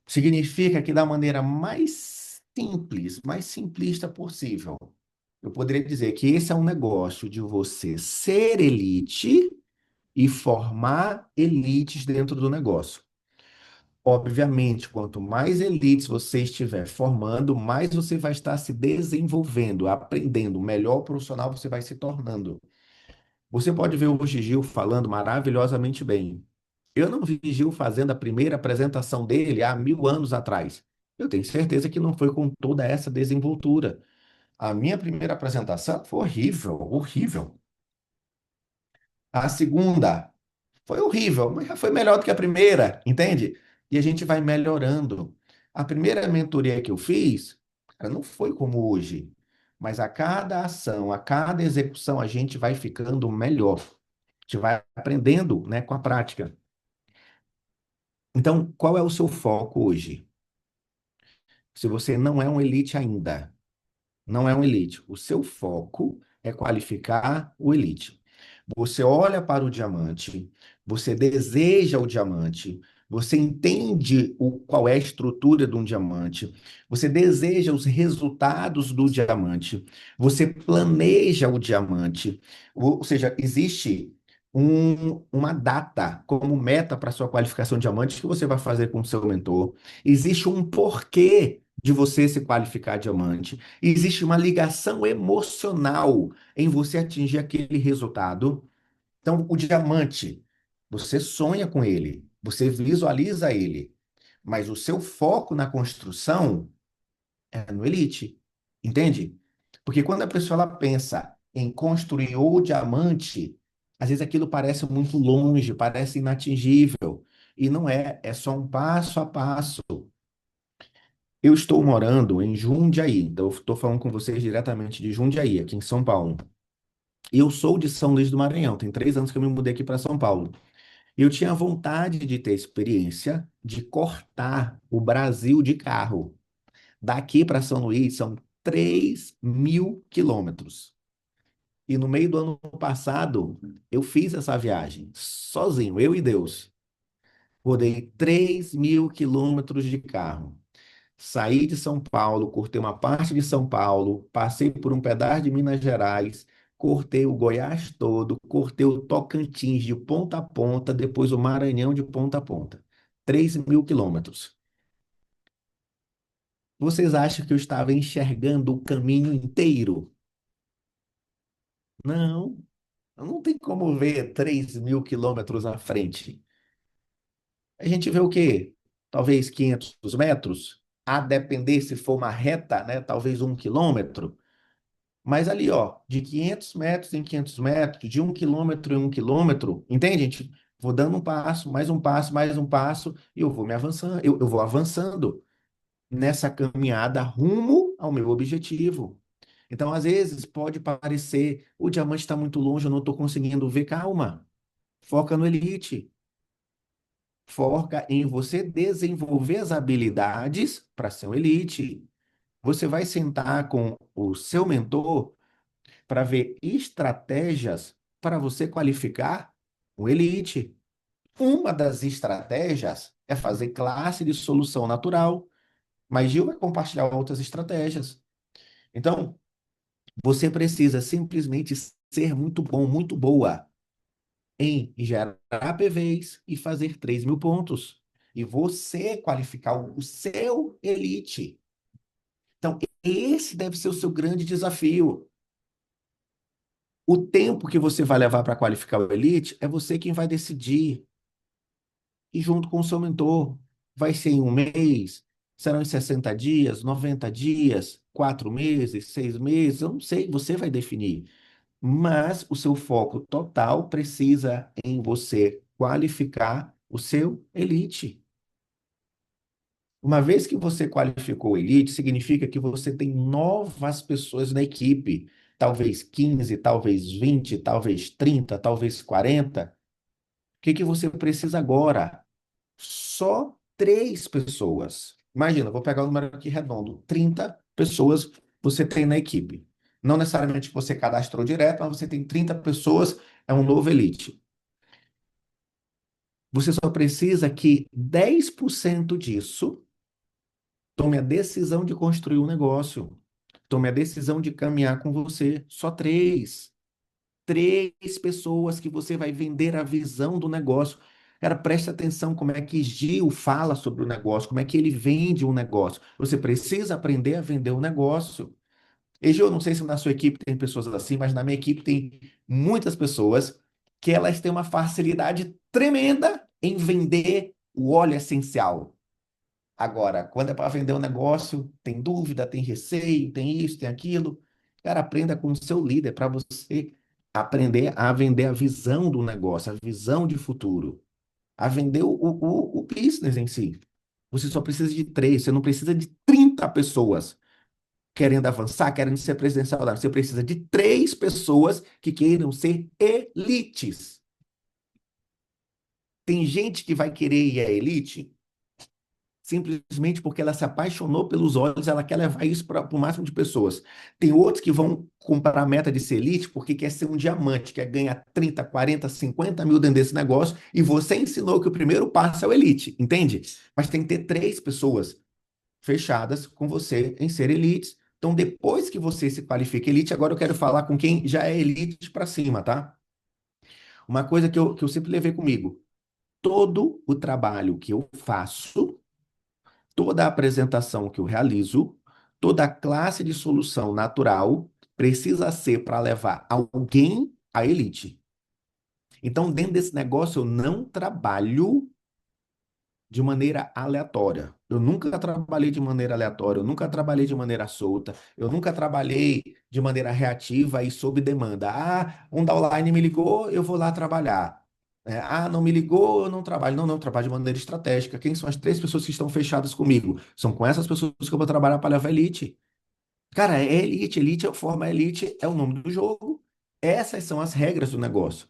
Significa que da maneira mais simples, mais simplista possível, eu poderia dizer que esse é um negócio de você ser elite e formar elites dentro do negócio. Obviamente, quanto mais elites você estiver formando, mais você vai estar se desenvolvendo, aprendendo, melhor profissional você vai se tornando. Você pode ver hoje Gil falando maravilhosamente bem. Eu não vi Gil fazendo a primeira apresentação dele há 1000 anos atrás. Eu tenho certeza que não foi com toda essa desenvoltura. A minha primeira apresentação foi horrível, horrível. A segunda foi horrível, mas já foi melhor do que a primeira, entende? E a gente vai melhorando. A primeira mentoria que eu fiz, cara, não foi como hoje, mas a cada ação, a cada execução, a gente vai ficando melhor. A gente vai aprendendo, né, com a prática. Então, qual é o seu foco hoje? Se você não é um elite ainda, não é um elite, o seu foco é qualificar o elite. Você olha para o diamante, você deseja o diamante, você entende qual é a estrutura de um diamante, você deseja os resultados do diamante, você planeja o diamante, ou seja, existe uma data como meta para sua qualificação de diamante que você vai fazer com o seu mentor. Existe um porquê de você se qualificar diamante. Existe uma ligação emocional em você atingir aquele resultado. Então, o diamante, você sonha com ele, você visualiza ele, mas o seu foco na construção é no elite, entende? Porque quando a pessoa ela pensa em construir o diamante, às vezes aquilo parece muito longe, parece inatingível, e não é, é só um passo a passo. Eu estou morando em Jundiaí, então eu estou falando com vocês diretamente de Jundiaí, aqui em São Paulo. Eu sou de São Luís do Maranhão, tem 3 anos que eu me mudei aqui para São Paulo. Eu tinha vontade de ter experiência de cortar o Brasil de carro. Daqui para São Luís são 3.000 quilômetros. E no meio do ano passado, eu fiz essa viagem, sozinho, eu e Deus. Rodei 3.000 quilômetros de carro. Saí de São Paulo, cortei uma parte de São Paulo, passei por um pedaço de Minas Gerais, cortei o Goiás todo, cortei o Tocantins de ponta a ponta, depois o Maranhão de ponta a ponta. 3.000 quilômetros. Vocês acham que eu estava enxergando o caminho inteiro? Não, não tem como ver 3.000 quilômetros à frente. A gente vê o quê? Talvez 500 metros, a depender se for uma reta, né? Talvez 1 quilômetro. Mas ali, ó, de 500 metros em 500 metros, de 1 quilômetro em 1 quilômetro, entende, gente? Vou dando um passo, mais um passo, e eu vou me avançando, eu vou avançando nessa caminhada rumo ao meu objetivo. Então, às vezes, pode parecer, o diamante está muito longe, eu não estou conseguindo ver. Calma, foca no elite. Foca em você desenvolver as habilidades para ser um elite. Você vai sentar com o seu mentor para ver estratégias para você qualificar o elite. Uma das estratégias é fazer classe de solução natural, mas Gil vai compartilhar outras estratégias. Então, você precisa simplesmente ser muito bom, muito boa em gerar PVs e fazer 3.000 pontos. E você qualificar o seu elite. Então, esse deve ser o seu grande desafio. O tempo que você vai levar para qualificar o elite é você quem vai decidir. E junto com o seu mentor. Vai ser em um mês, serão em 60 dias, 90 dias, 4 meses, 6 meses, eu não sei, você vai definir. Mas o seu foco total precisa em você qualificar o seu elite. Uma vez que você qualificou o elite, significa que você tem novas pessoas na equipe. Talvez 15, talvez 20, talvez 30, talvez 40. O que que você precisa agora? Só 3 pessoas. Imagina, vou pegar o número aqui redondo. 30 pessoas você tem na equipe. Não necessariamente você cadastrou direto, mas você tem 30 pessoas, é um novo elite. Você só precisa que 10% disso tome a decisão de construir um negócio. Tome a decisão de caminhar com você. Só 3. 3 pessoas que você vai vender a visão do negócio. Cara, preste atenção como é que Gil fala sobre o negócio, como é que ele vende um negócio. Você precisa aprender a vender um negócio. E Gil, eu não sei se na sua equipe tem pessoas assim, mas na minha equipe tem muitas pessoas que elas têm uma facilidade tremenda em vender o óleo essencial. Agora, quando é para vender um negócio, tem dúvida, tem receio, tem isso, tem aquilo. Cara, aprenda com o seu líder para você aprender a vender a visão do negócio, a visão de futuro, a vender o business em si. Você só precisa de 3, você não precisa de 30 pessoas querendo avançar, querendo ser presidencial. Você precisa de 3 pessoas que queiram ser elites. Tem gente que vai querer ir à elite simplesmente porque ela se apaixonou pelos olhos, ela quer levar isso para o máximo de pessoas. Tem outros que vão comprar a meta de ser elite porque quer ser um diamante, quer ganhar 30, 40, 50 mil dentro desse negócio, e você ensinou que o primeiro passo é o elite, entende? Mas tem que ter três pessoas fechadas com você em ser elites. Então, depois que você se qualifica elite, agora eu quero falar com quem já é elite para cima, tá? Uma coisa que eu sempre levei comigo: todo o trabalho que eu faço, toda a apresentação que eu realizo, toda a classe de solução natural precisa ser para levar alguém à elite. Então, dentro desse negócio, eu não trabalho de maneira aleatória. Eu nunca trabalhei de maneira aleatória, eu nunca trabalhei de maneira solta, eu nunca trabalhei de maneira reativa e sob demanda. Ah, um downline me ligou, eu vou lá trabalhar. Não me ligou, eu não trabalho. Não, não, eu trabalho de maneira estratégica. Quem são as três pessoas que estão fechadas comigo? São com essas pessoas que eu vou trabalhar para levar elite. Cara, é elite, elite é forma elite, é o nome do jogo. Essas são as regras do negócio.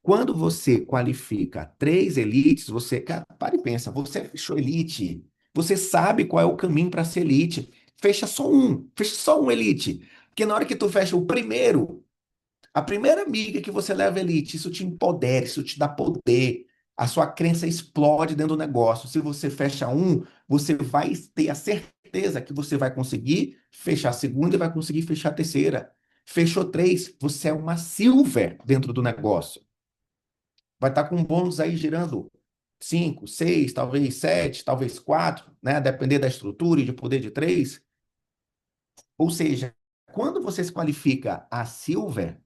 Quando você qualifica três elites, você, cara, para e pensa, você fechou elite, você sabe qual é o caminho para ser elite. Fecha só um elite. Porque na hora que tu fecha o primeiro, a primeira amiga que você leva elite, isso te empodera, isso te dá poder. A sua crença explode dentro do negócio. Se você fecha um, você vai ter a certeza que você vai conseguir fechar a segunda e vai conseguir fechar a terceira. Fechou três, você é uma silver dentro do negócio. Vai estar com um bônus aí girando 5, 6, talvez 7, talvez 4, né? A depender da estrutura e de poder de 3. Ou seja, quando você se qualifica a Silver,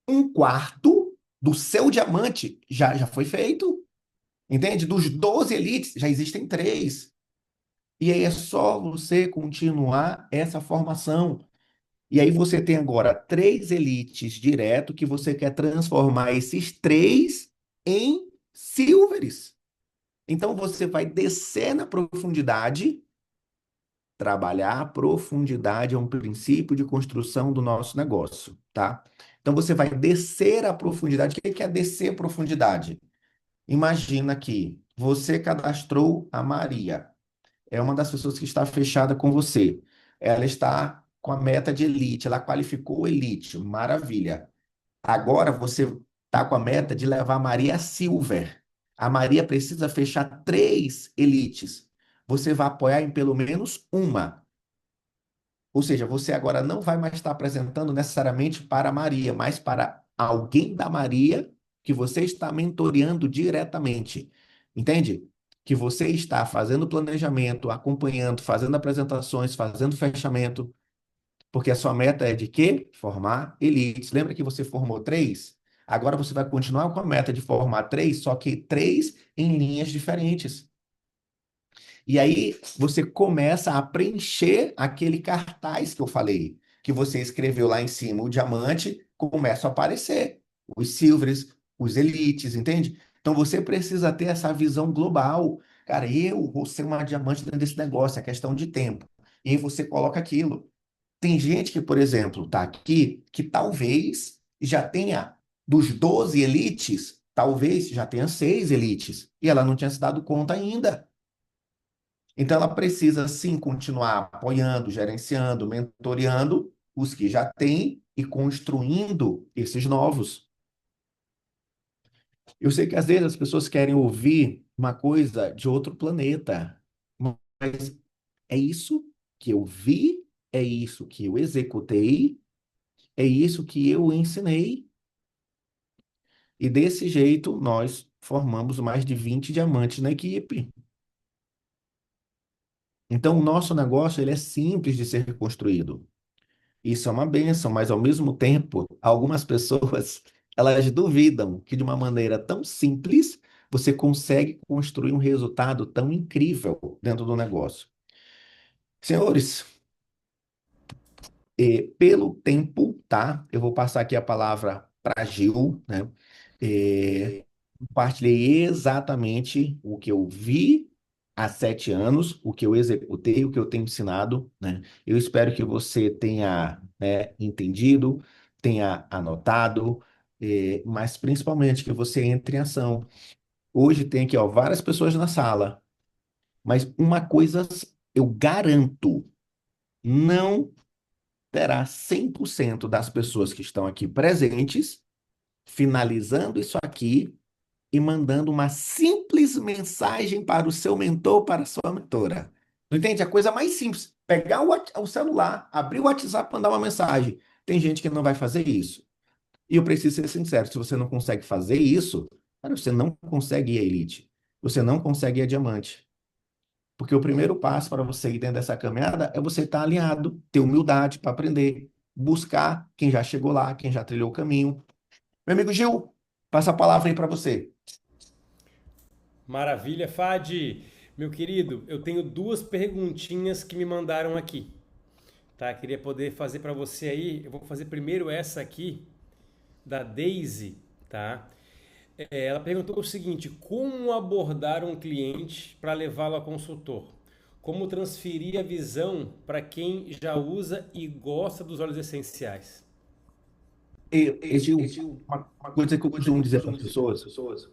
um quarto do seu diamante já foi feito. Entende? Dos 12 elites, já existem três. E aí é só você continuar essa formação. E aí você tem agora três elites direto que você quer transformar esses três em silveres. Então você vai descer na profundidade. Trabalhar a profundidade é um princípio de construção do nosso negócio, tá? Então você vai descer a profundidade. O que é descer a profundidade? Imagina que você cadastrou a Maria. É uma das pessoas que está fechada com você. Ela está com a meta de elite, ela qualificou elite. Maravilha. Agora você está com a meta de levar a Maria a Silver. A Maria precisa fechar três elites. Você vai apoiar em pelo menos uma. Ou seja, você agora não vai mais estar apresentando necessariamente para a Maria, mas para alguém da Maria que você está mentoreando diretamente. Entende? Que você está fazendo planejamento, acompanhando, fazendo apresentações, fazendo fechamento. Porque a sua meta é de quê? Formar elites. Lembra que você formou três? Agora você vai continuar com a meta de formar três, só que três em linhas diferentes. E aí você começa a preencher aquele cartaz que eu falei, que você escreveu lá em cima, o diamante, começa a aparecer. Os silvers, os elites, entende? Então você precisa ter essa visão global. Cara, eu vou ser uma diamante dentro desse negócio, é questão de tempo. E aí você coloca aquilo. Tem gente que, por exemplo, está aqui, que talvez já tenha, dos 12 elites, talvez já tenha 6 elites, e ela não tinha se dado conta ainda. Então, ela precisa, sim, continuar apoiando, gerenciando, mentoreando os que já têm e construindo esses novos. Eu sei que às vezes as pessoas querem ouvir uma coisa de outro planeta, mas é isso que eu vi, é isso que eu executei, é isso que eu ensinei. E desse jeito, nós formamos mais de 20 diamantes na equipe. Então, o nosso negócio ele é simples de ser construído. Isso é uma bênção, mas ao mesmo tempo, algumas pessoas, elas duvidam que de uma maneira tão simples você consegue construir um resultado tão incrível dentro do negócio. Senhores, pelo tempo, tá? Eu vou passar aqui a palavra para Gil, né? Compartilhei exatamente o que eu vi há 7 anos, o que eu executei, o que eu tenho ensinado, né? Eu espero que você tenha, né, entendido, tenha anotado, mas principalmente que você entre em ação. Hoje tem aqui, ó, várias pessoas na sala. Mas uma coisa eu garanto, não terá 100% das pessoas que estão aqui presentes finalizando isso aqui e mandando uma simples mensagem para o seu mentor, para a sua mentora. Não entende? A coisa mais simples, pegar o celular, abrir o WhatsApp e mandar uma mensagem. Tem gente que não vai fazer isso. E eu preciso ser sincero, se você não consegue fazer isso, cara, você não consegue ir à elite. Você não consegue ir a diamante. Porque o primeiro passo para você ir dentro dessa caminhada é você estar alinhado, ter humildade para aprender, buscar quem já chegou lá, quem já trilhou o caminho. Meu amigo Gil, passa a palavra aí para você. Maravilha, Fadi. Meu querido, eu tenho duas perguntinhas que me mandaram aqui, tá? Queria poder fazer para você aí. Eu vou fazer primeiro essa aqui da Daisy, tá? Ela perguntou o seguinte: como abordar um cliente para levá-lo a consultor? Como transferir a visão para quem já usa e gosta dos óleos essenciais? Gil, uma coisa que eu costumo dizer para as pessoas.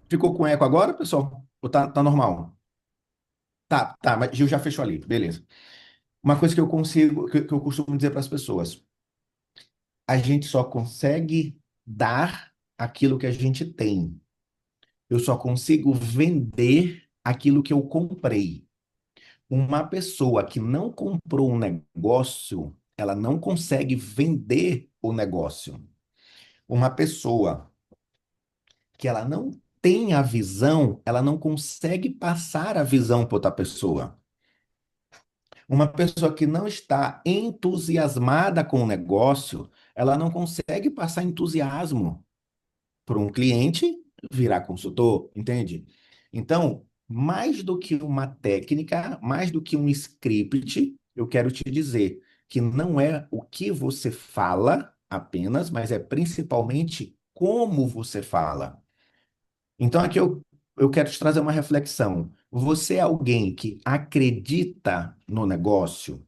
Ficou com eco agora, pessoal? Ou tá normal? Tá, mas Gil já fechou ali, beleza. Uma coisa que eu consigo, que eu costumo dizer para as pessoas, a gente só consegue dar aquilo que a gente tem. Eu só consigo vender aquilo que eu comprei. Uma pessoa que não comprou um negócio, ela não consegue vender o negócio. Uma pessoa que ela não tem a visão, ela não consegue passar a visão para outra pessoa. Uma pessoa que não está entusiasmada com o negócio, ela não consegue passar entusiasmo para um cliente virar consultor, entende? Então, mais do que uma técnica, mais do que um script, eu quero te dizer que não é o que você fala apenas, mas é principalmente como você fala. Então, aqui eu quero te trazer uma reflexão. Você é alguém que acredita no negócio?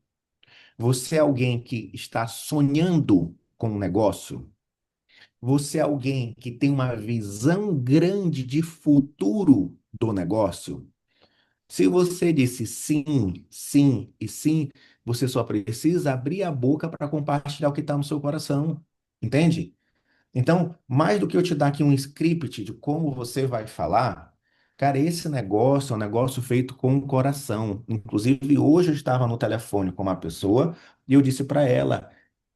Você é alguém que está sonhando com o negócio? Você é alguém que tem uma visão grande de futuro do negócio? Se você disse sim, sim e sim, você só precisa abrir a boca para compartilhar o que está no seu coração. Entende? Então, mais do que eu te dar aqui um script de como você vai falar, cara, esse negócio é um negócio feito com o coração. Inclusive, hoje eu estava no telefone com uma pessoa e eu disse para ela: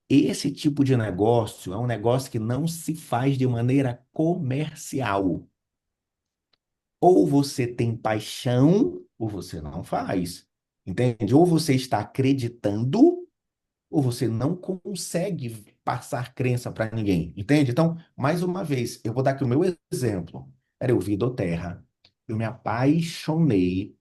esse tipo de negócio é um negócio que não se faz de maneira comercial. Ou você tem paixão, ou você não faz. Entende? Ou você está acreditando ou você não consegue passar crença para ninguém, entende? Então, mais uma vez, eu vou dar aqui o meu exemplo. Era eu vi do Terra, eu me apaixonei,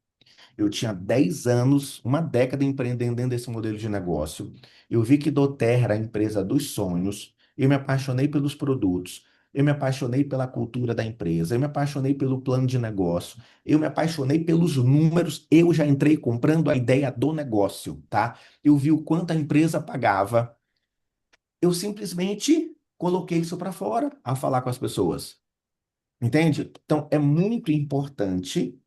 eu tinha 10 anos, uma década empreendendo dentro desse modelo de negócio. Eu vi que doTERRA era a empresa dos sonhos. Eu me apaixonei pelos produtos. Eu me apaixonei pela cultura da empresa. Eu me apaixonei pelo plano de negócio. Eu me apaixonei pelos números. Eu já entrei comprando a ideia do negócio, tá? Eu vi o quanto a empresa pagava. Eu simplesmente coloquei isso para fora a falar com as pessoas. Entende? Então, é muito importante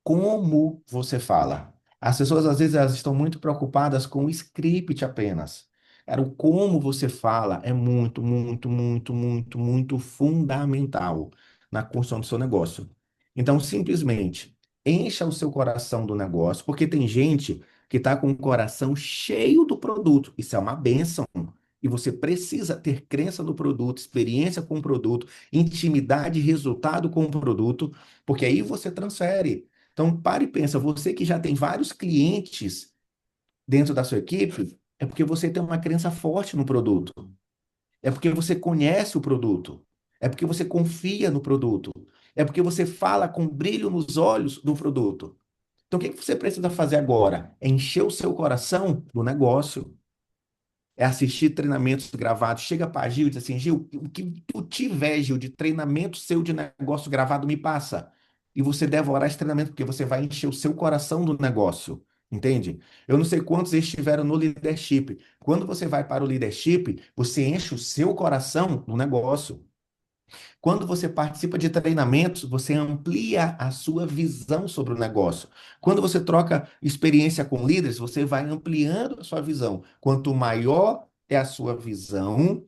como você fala. As pessoas, às vezes, elas estão muito preocupadas com o script apenas. Cara, o como você fala é muito, muito, muito, muito, muito fundamental na construção do seu negócio. Então, simplesmente, encha o seu coração do negócio, porque tem gente que está com o coração cheio do produto. Isso é uma bênção. E você precisa ter crença no produto, experiência com o produto, intimidade e resultado com o produto, porque aí você transfere. Então, pare e pensa, você que já tem vários clientes dentro da sua equipe, é porque você tem uma crença forte no produto. É porque você conhece o produto. É porque você confia no produto. É porque você fala com brilho nos olhos do produto. Então, o que que você precisa fazer agora? É encher o seu coração do negócio. É assistir treinamentos gravados. Chega para Gil e diz assim: Gil, o que tu tiver, Gil, de treinamento seu de negócio gravado, me passa. E você devorar esse treinamento, porque você vai encher o seu coração do negócio. Entende? Eu não sei quantos estiveram no leadership. Quando você vai para o leadership, você enche o seu coração do negócio. Quando você participa de treinamentos, você amplia a sua visão sobre o negócio. Quando você troca experiência com líderes, você vai ampliando a sua visão. Quanto maior é a sua visão,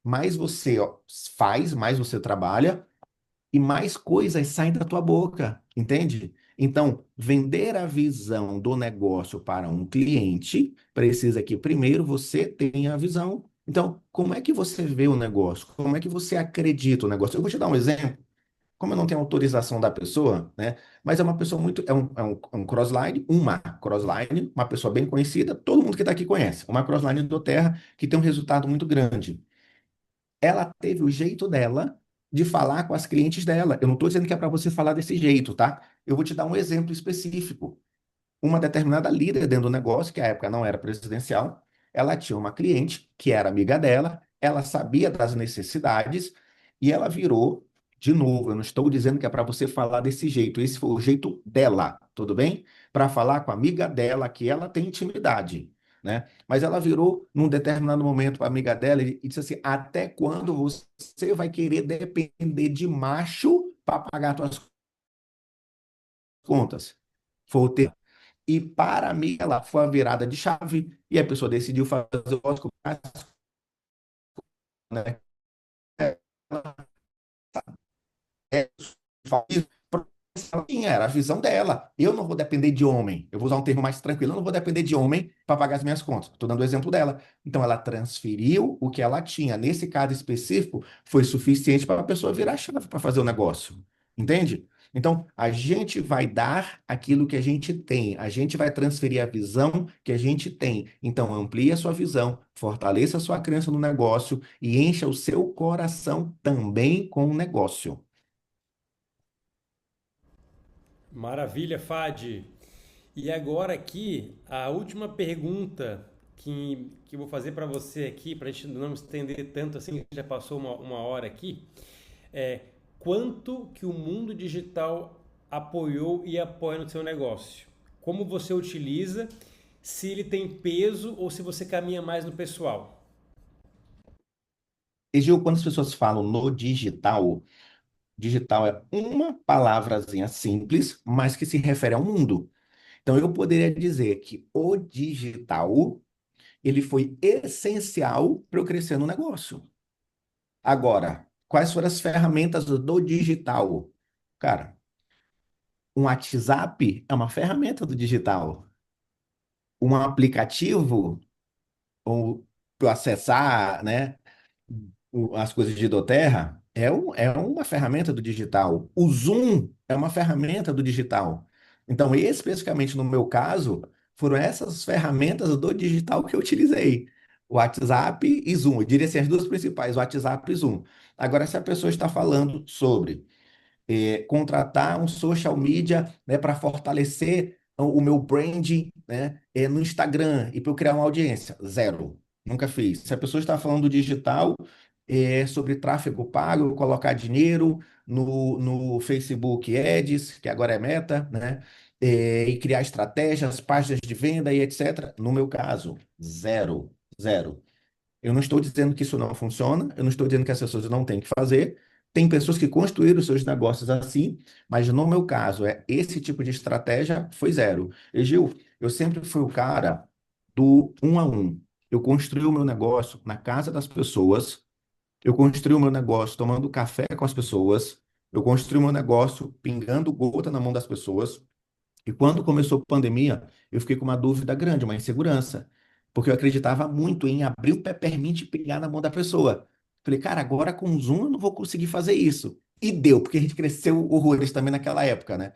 mais você ó, faz, mais você trabalha e mais coisas saem da tua boca, entende? Então, vender a visão do negócio para um cliente precisa que primeiro você tenha a visão. Então, como é que você vê o negócio? Como é que você acredita no negócio? Eu vou te dar um exemplo. Como eu não tenho autorização da pessoa, né? Mas é uma pessoa muito, é um crossline, uma crossline, uma pessoa bem conhecida, todo mundo que está aqui conhece. Uma crossline do Terra que tem um resultado muito grande. Ela teve o jeito dela de falar com as clientes dela. Eu não estou dizendo que é para você falar desse jeito, tá? Eu vou te dar um exemplo específico. Uma determinada líder dentro do negócio, que à época não era presidencial, ela tinha uma cliente que era amiga dela, ela sabia das necessidades e ela virou, de novo, eu não estou dizendo que é para você falar desse jeito, esse foi o jeito dela, tudo bem? Para falar com a amiga dela que ela tem intimidade, né? Mas ela virou num determinado momento para a amiga dela e disse assim: até quando você vai querer depender de macho para pagar suas contas? Foi o termo. E para mim, ela foi a virada de chave e a pessoa decidiu fazer o negócio, né? É, sim, era a visão dela. Eu não vou depender de homem. Eu vou usar um termo mais tranquilo. Eu não vou depender de homem para pagar as minhas contas. Estou dando o exemplo dela. Então, ela transferiu o que ela tinha. Nesse caso específico, foi suficiente para a pessoa virar a chave para fazer o negócio. Entende? Então, a gente vai dar aquilo que a gente tem. A gente vai transferir a visão que a gente tem. Então, amplie a sua visão, fortaleça a sua crença no negócio e encha o seu coração também com o negócio. Maravilha, Fadi. E agora aqui, a última pergunta que eu vou fazer para você aqui, para a gente não estender tanto assim, já passou uma hora aqui, é quanto que o mundo digital apoiou e apoia no seu negócio? Como você utiliza, se ele tem peso ou se você caminha mais no pessoal? E, Gil, quando as pessoas falam no digital, digital é uma palavrazinha simples, mas que se refere ao mundo. Então, eu poderia dizer que o digital, ele foi essencial para eu crescer no negócio. Agora, quais foram as ferramentas do digital? Cara, um WhatsApp é uma ferramenta do digital. Um aplicativo, ou para acessar, né? As coisas de Doterra é uma ferramenta do digital. O Zoom é uma ferramenta do digital. Então, especificamente no meu caso, foram essas ferramentas do digital que eu utilizei. WhatsApp e Zoom. Eu diria assim, as duas principais, WhatsApp e Zoom. Agora, se a pessoa está falando sobre contratar um social media, né, para fortalecer o meu branding, né, no Instagram e para eu criar uma audiência. Zero. Nunca fiz. Se a pessoa está falando do digital, sobre tráfego pago, colocar dinheiro no Facebook Ads, que agora é Meta, né? E criar estratégias, páginas de venda e etc. No meu caso, zero, zero. Eu não estou dizendo que isso não funciona, eu não estou dizendo que as pessoas não têm que fazer. Tem pessoas que construíram os seus negócios assim, mas no meu caso, esse tipo de estratégia foi zero. E Gil, eu sempre fui o cara do um a um. Eu construí o meu negócio na casa das pessoas, eu construí o meu negócio tomando café com as pessoas, eu construí o meu negócio pingando gota na mão das pessoas. E quando começou a pandemia, eu fiquei com uma dúvida grande, uma insegurança, porque eu acreditava muito em abrir o Peppermint e pegar na mão da pessoa. Falei, cara, agora com o Zoom eu não vou conseguir fazer isso. E deu, porque a gente cresceu horrores também naquela época, né?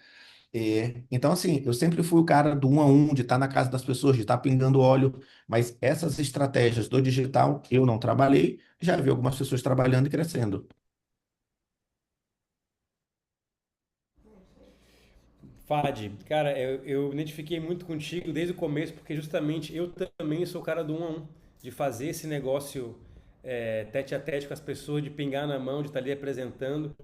Então, assim, eu sempre fui o cara do um a um, de estar na casa das pessoas, de estar pingando óleo, mas essas estratégias do digital eu não trabalhei, já vi algumas pessoas trabalhando e crescendo. Fad, cara, eu identifiquei muito contigo desde o começo, porque justamente eu também sou o cara do um a um, de fazer esse negócio tete a tete com as pessoas, de pingar na mão, de estar ali apresentando.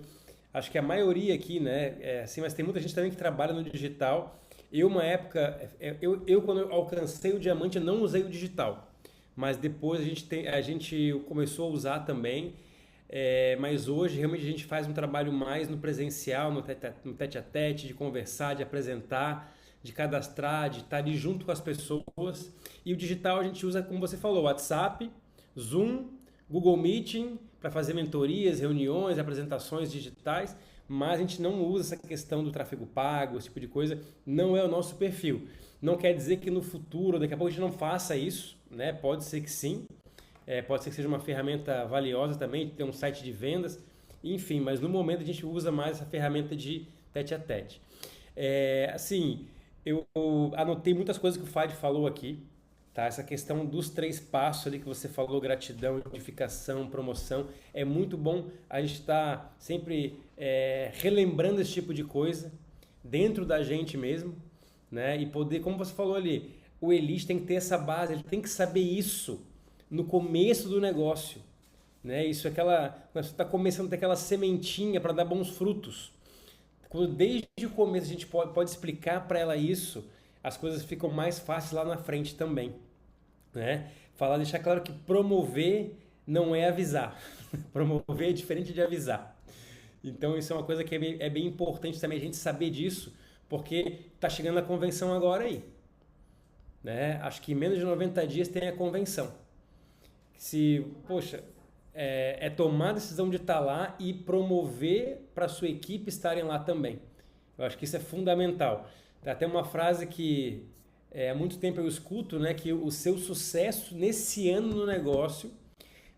Acho que a maioria aqui, né, é assim, mas tem muita gente também que trabalha no digital. Eu, uma época, quando eu alcancei o diamante, eu não usei o digital, mas depois a gente começou a usar também. Mas hoje realmente a gente faz um trabalho mais no presencial, no tete a tete, de conversar, de apresentar, de cadastrar, de estar ali junto com as pessoas. E o digital a gente usa, como você falou, WhatsApp, Zoom, Google Meeting para fazer mentorias, reuniões, apresentações digitais, mas a gente não usa essa questão do tráfego pago, esse tipo de coisa, não é o nosso perfil. Não quer dizer que no futuro, daqui a pouco a gente não faça isso, né? Pode ser que sim, pode ser que seja uma ferramenta valiosa também, ter um site de vendas, enfim, mas no momento a gente usa mais essa ferramenta de tete a tete. Assim, eu anotei muitas coisas que o Fad falou aqui, tá? Essa questão dos 3 passos ali que você falou, gratidão, edificação, promoção, é muito bom a gente estar sempre relembrando esse tipo de coisa dentro da gente mesmo, né? E poder, como você falou ali, o Elite tem que ter essa base, ele tem que saber isso no começo do negócio, né? Isso é aquela, quando você está começando a ter aquela sementinha para dar bons frutos. Quando desde o começo a gente pode explicar para ela isso, as coisas ficam mais fáceis lá na frente também, né? Falar, deixar claro que promover não é avisar. Promover é diferente de avisar. Então isso é uma coisa que é bem importante também a gente saber disso, porque tá chegando a convenção agora aí, né? Acho que em menos de 90 dias tem a convenção. Se, poxa, tomar a decisão de estar lá e promover para sua equipe estarem lá também. Eu acho que isso é fundamental. Tem até uma frase que há muito tempo eu escuto, né, que o seu sucesso nesse ano no negócio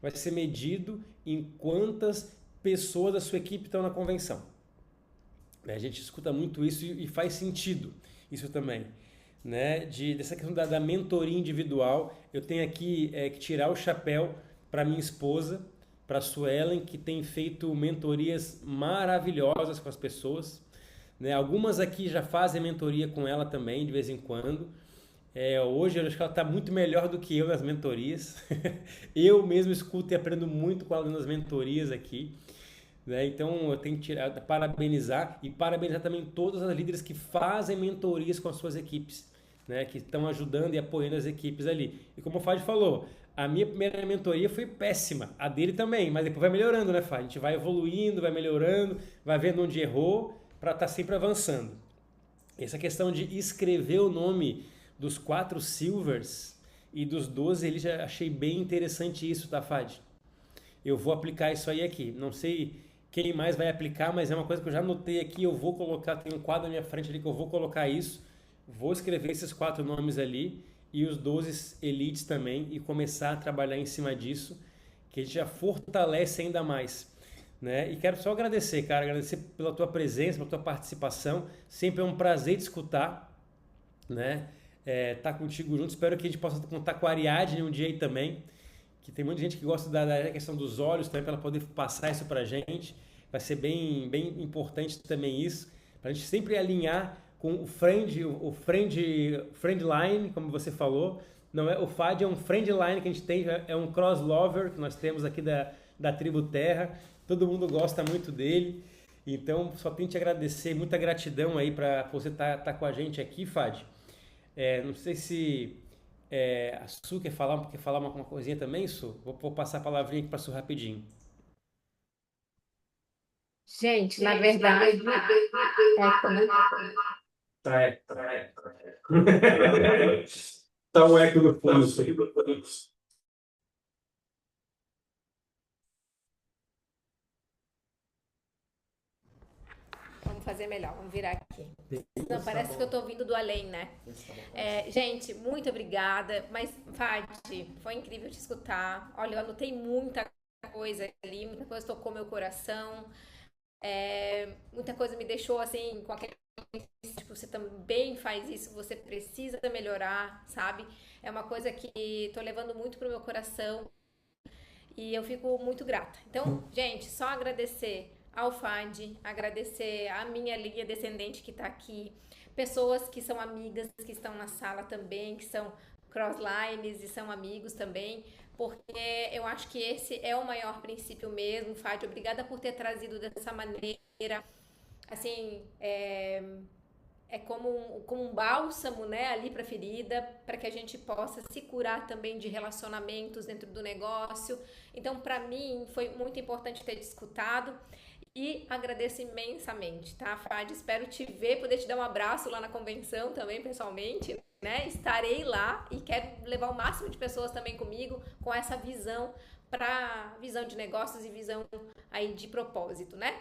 vai ser medido em quantas pessoas da sua equipe estão na convenção. A gente escuta muito isso e faz sentido isso também. Né? Dessa questão da mentoria individual, eu tenho aqui que tirar o chapéu para minha esposa, para a Suelen, que tem feito mentorias maravilhosas com as pessoas. Né? Algumas aqui já fazem mentoria com ela também, de vez em quando. Hoje eu acho que ela está muito melhor do que eu nas mentorias. Eu mesmo escuto e aprendo muito com ela nas mentorias aqui. Né? Então eu tenho que parabenizar e parabenizar também todas as líderes que fazem mentorias com as suas equipes, né? Que estão ajudando e apoiando as equipes ali. E como o Fábio falou, a minha primeira mentoria foi péssima, a dele também, mas depois vai melhorando, né, Fábio? A gente vai evoluindo, vai melhorando, vai vendo onde errou para estar sempre avançando. Essa questão de escrever o nome dos 4 silvers e dos 12, ele já achei bem interessante isso, tá, Fad? Eu vou aplicar isso aí aqui. Não sei quem mais vai aplicar, mas é uma coisa que eu já anotei aqui. Eu vou colocar, tem um quadro na minha frente ali que eu vou colocar isso. Vou escrever esses 4 nomes ali e os 12 elites também e começar a trabalhar em cima disso, que a gente já fortalece ainda mais. Né? E quero só agradecer, cara, agradecer pela tua presença, pela tua participação. Sempre é um prazer te escutar, né? Tá contigo junto. Espero que a gente possa contar com a Ariadne um dia aí também, que tem muita gente que gosta da questão dos olhos também, para ela poder passar isso para a gente. Vai ser bem, bem importante também isso, para a gente sempre alinhar com friend line, como você falou. Não é, o FAD é um friend line que a gente tem, é um cross lover que nós temos aqui da tribo Terra. Todo mundo gosta muito dele. Então, só tenho que te agradecer, muita gratidão aí para você tá com a gente aqui, Fad. Não sei se a Su quer falar uma coisinha também, Su? Vou passar a palavrinha aqui para Su rapidinho. Gente, na verdade, né? Tá, tá o eco do fundo. Vamos fazer melhor, vamos virar aqui. Não, parece que eu tô ouvindo do além, né? Gente, muito obrigada. Mas, Fati, foi incrível te escutar. Olha, eu anotei muita coisa ali, muita coisa tocou meu coração. Muita coisa me deixou assim, com aquele. Tipo, você também faz isso, você precisa melhorar, sabe? É uma coisa que tô levando muito pro meu coração. E eu fico muito grata. Então, gente, só agradecer ao FAD, agradecer a minha linha descendente que está aqui, pessoas que são amigas, que estão na sala também, que são crosslines e são amigos também, porque eu acho que esse é o maior princípio mesmo, FAD. Obrigada por ter trazido dessa maneira. Assim, é como um bálsamo, né, ali para a ferida, para que a gente possa se curar também de relacionamentos dentro do negócio. Então, para mim, foi muito importante ter te escutado e agradeço imensamente, tá, Fad? Espero te ver, poder te dar um abraço lá na convenção também, pessoalmente, né? Estarei lá e quero levar o máximo de pessoas também comigo com essa visão para visão de negócios e visão aí de propósito, né?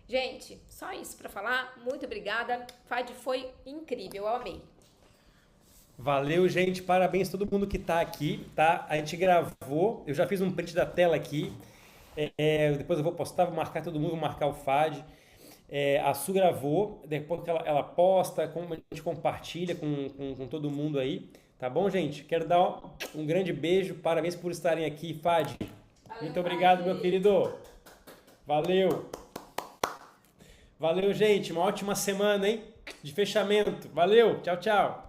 Gente, só isso para falar. Muito obrigada. Fad, foi incrível, eu amei. Valeu, gente. Parabéns a todo mundo que tá aqui, tá? A gente gravou, eu já fiz um print da tela aqui. Depois eu vou postar, vou marcar todo mundo, vou marcar o Fad. A Su gravou, depois que ela posta, a gente compartilha com todo mundo aí. Tá bom, gente? Quero dar um grande beijo. Parabéns por estarem aqui, Fad. Valeu, Muito obrigado, Fad. meu querido. Valeu. Valeu, gente. Uma ótima semana, hein? De fechamento. Valeu. Tchau, tchau.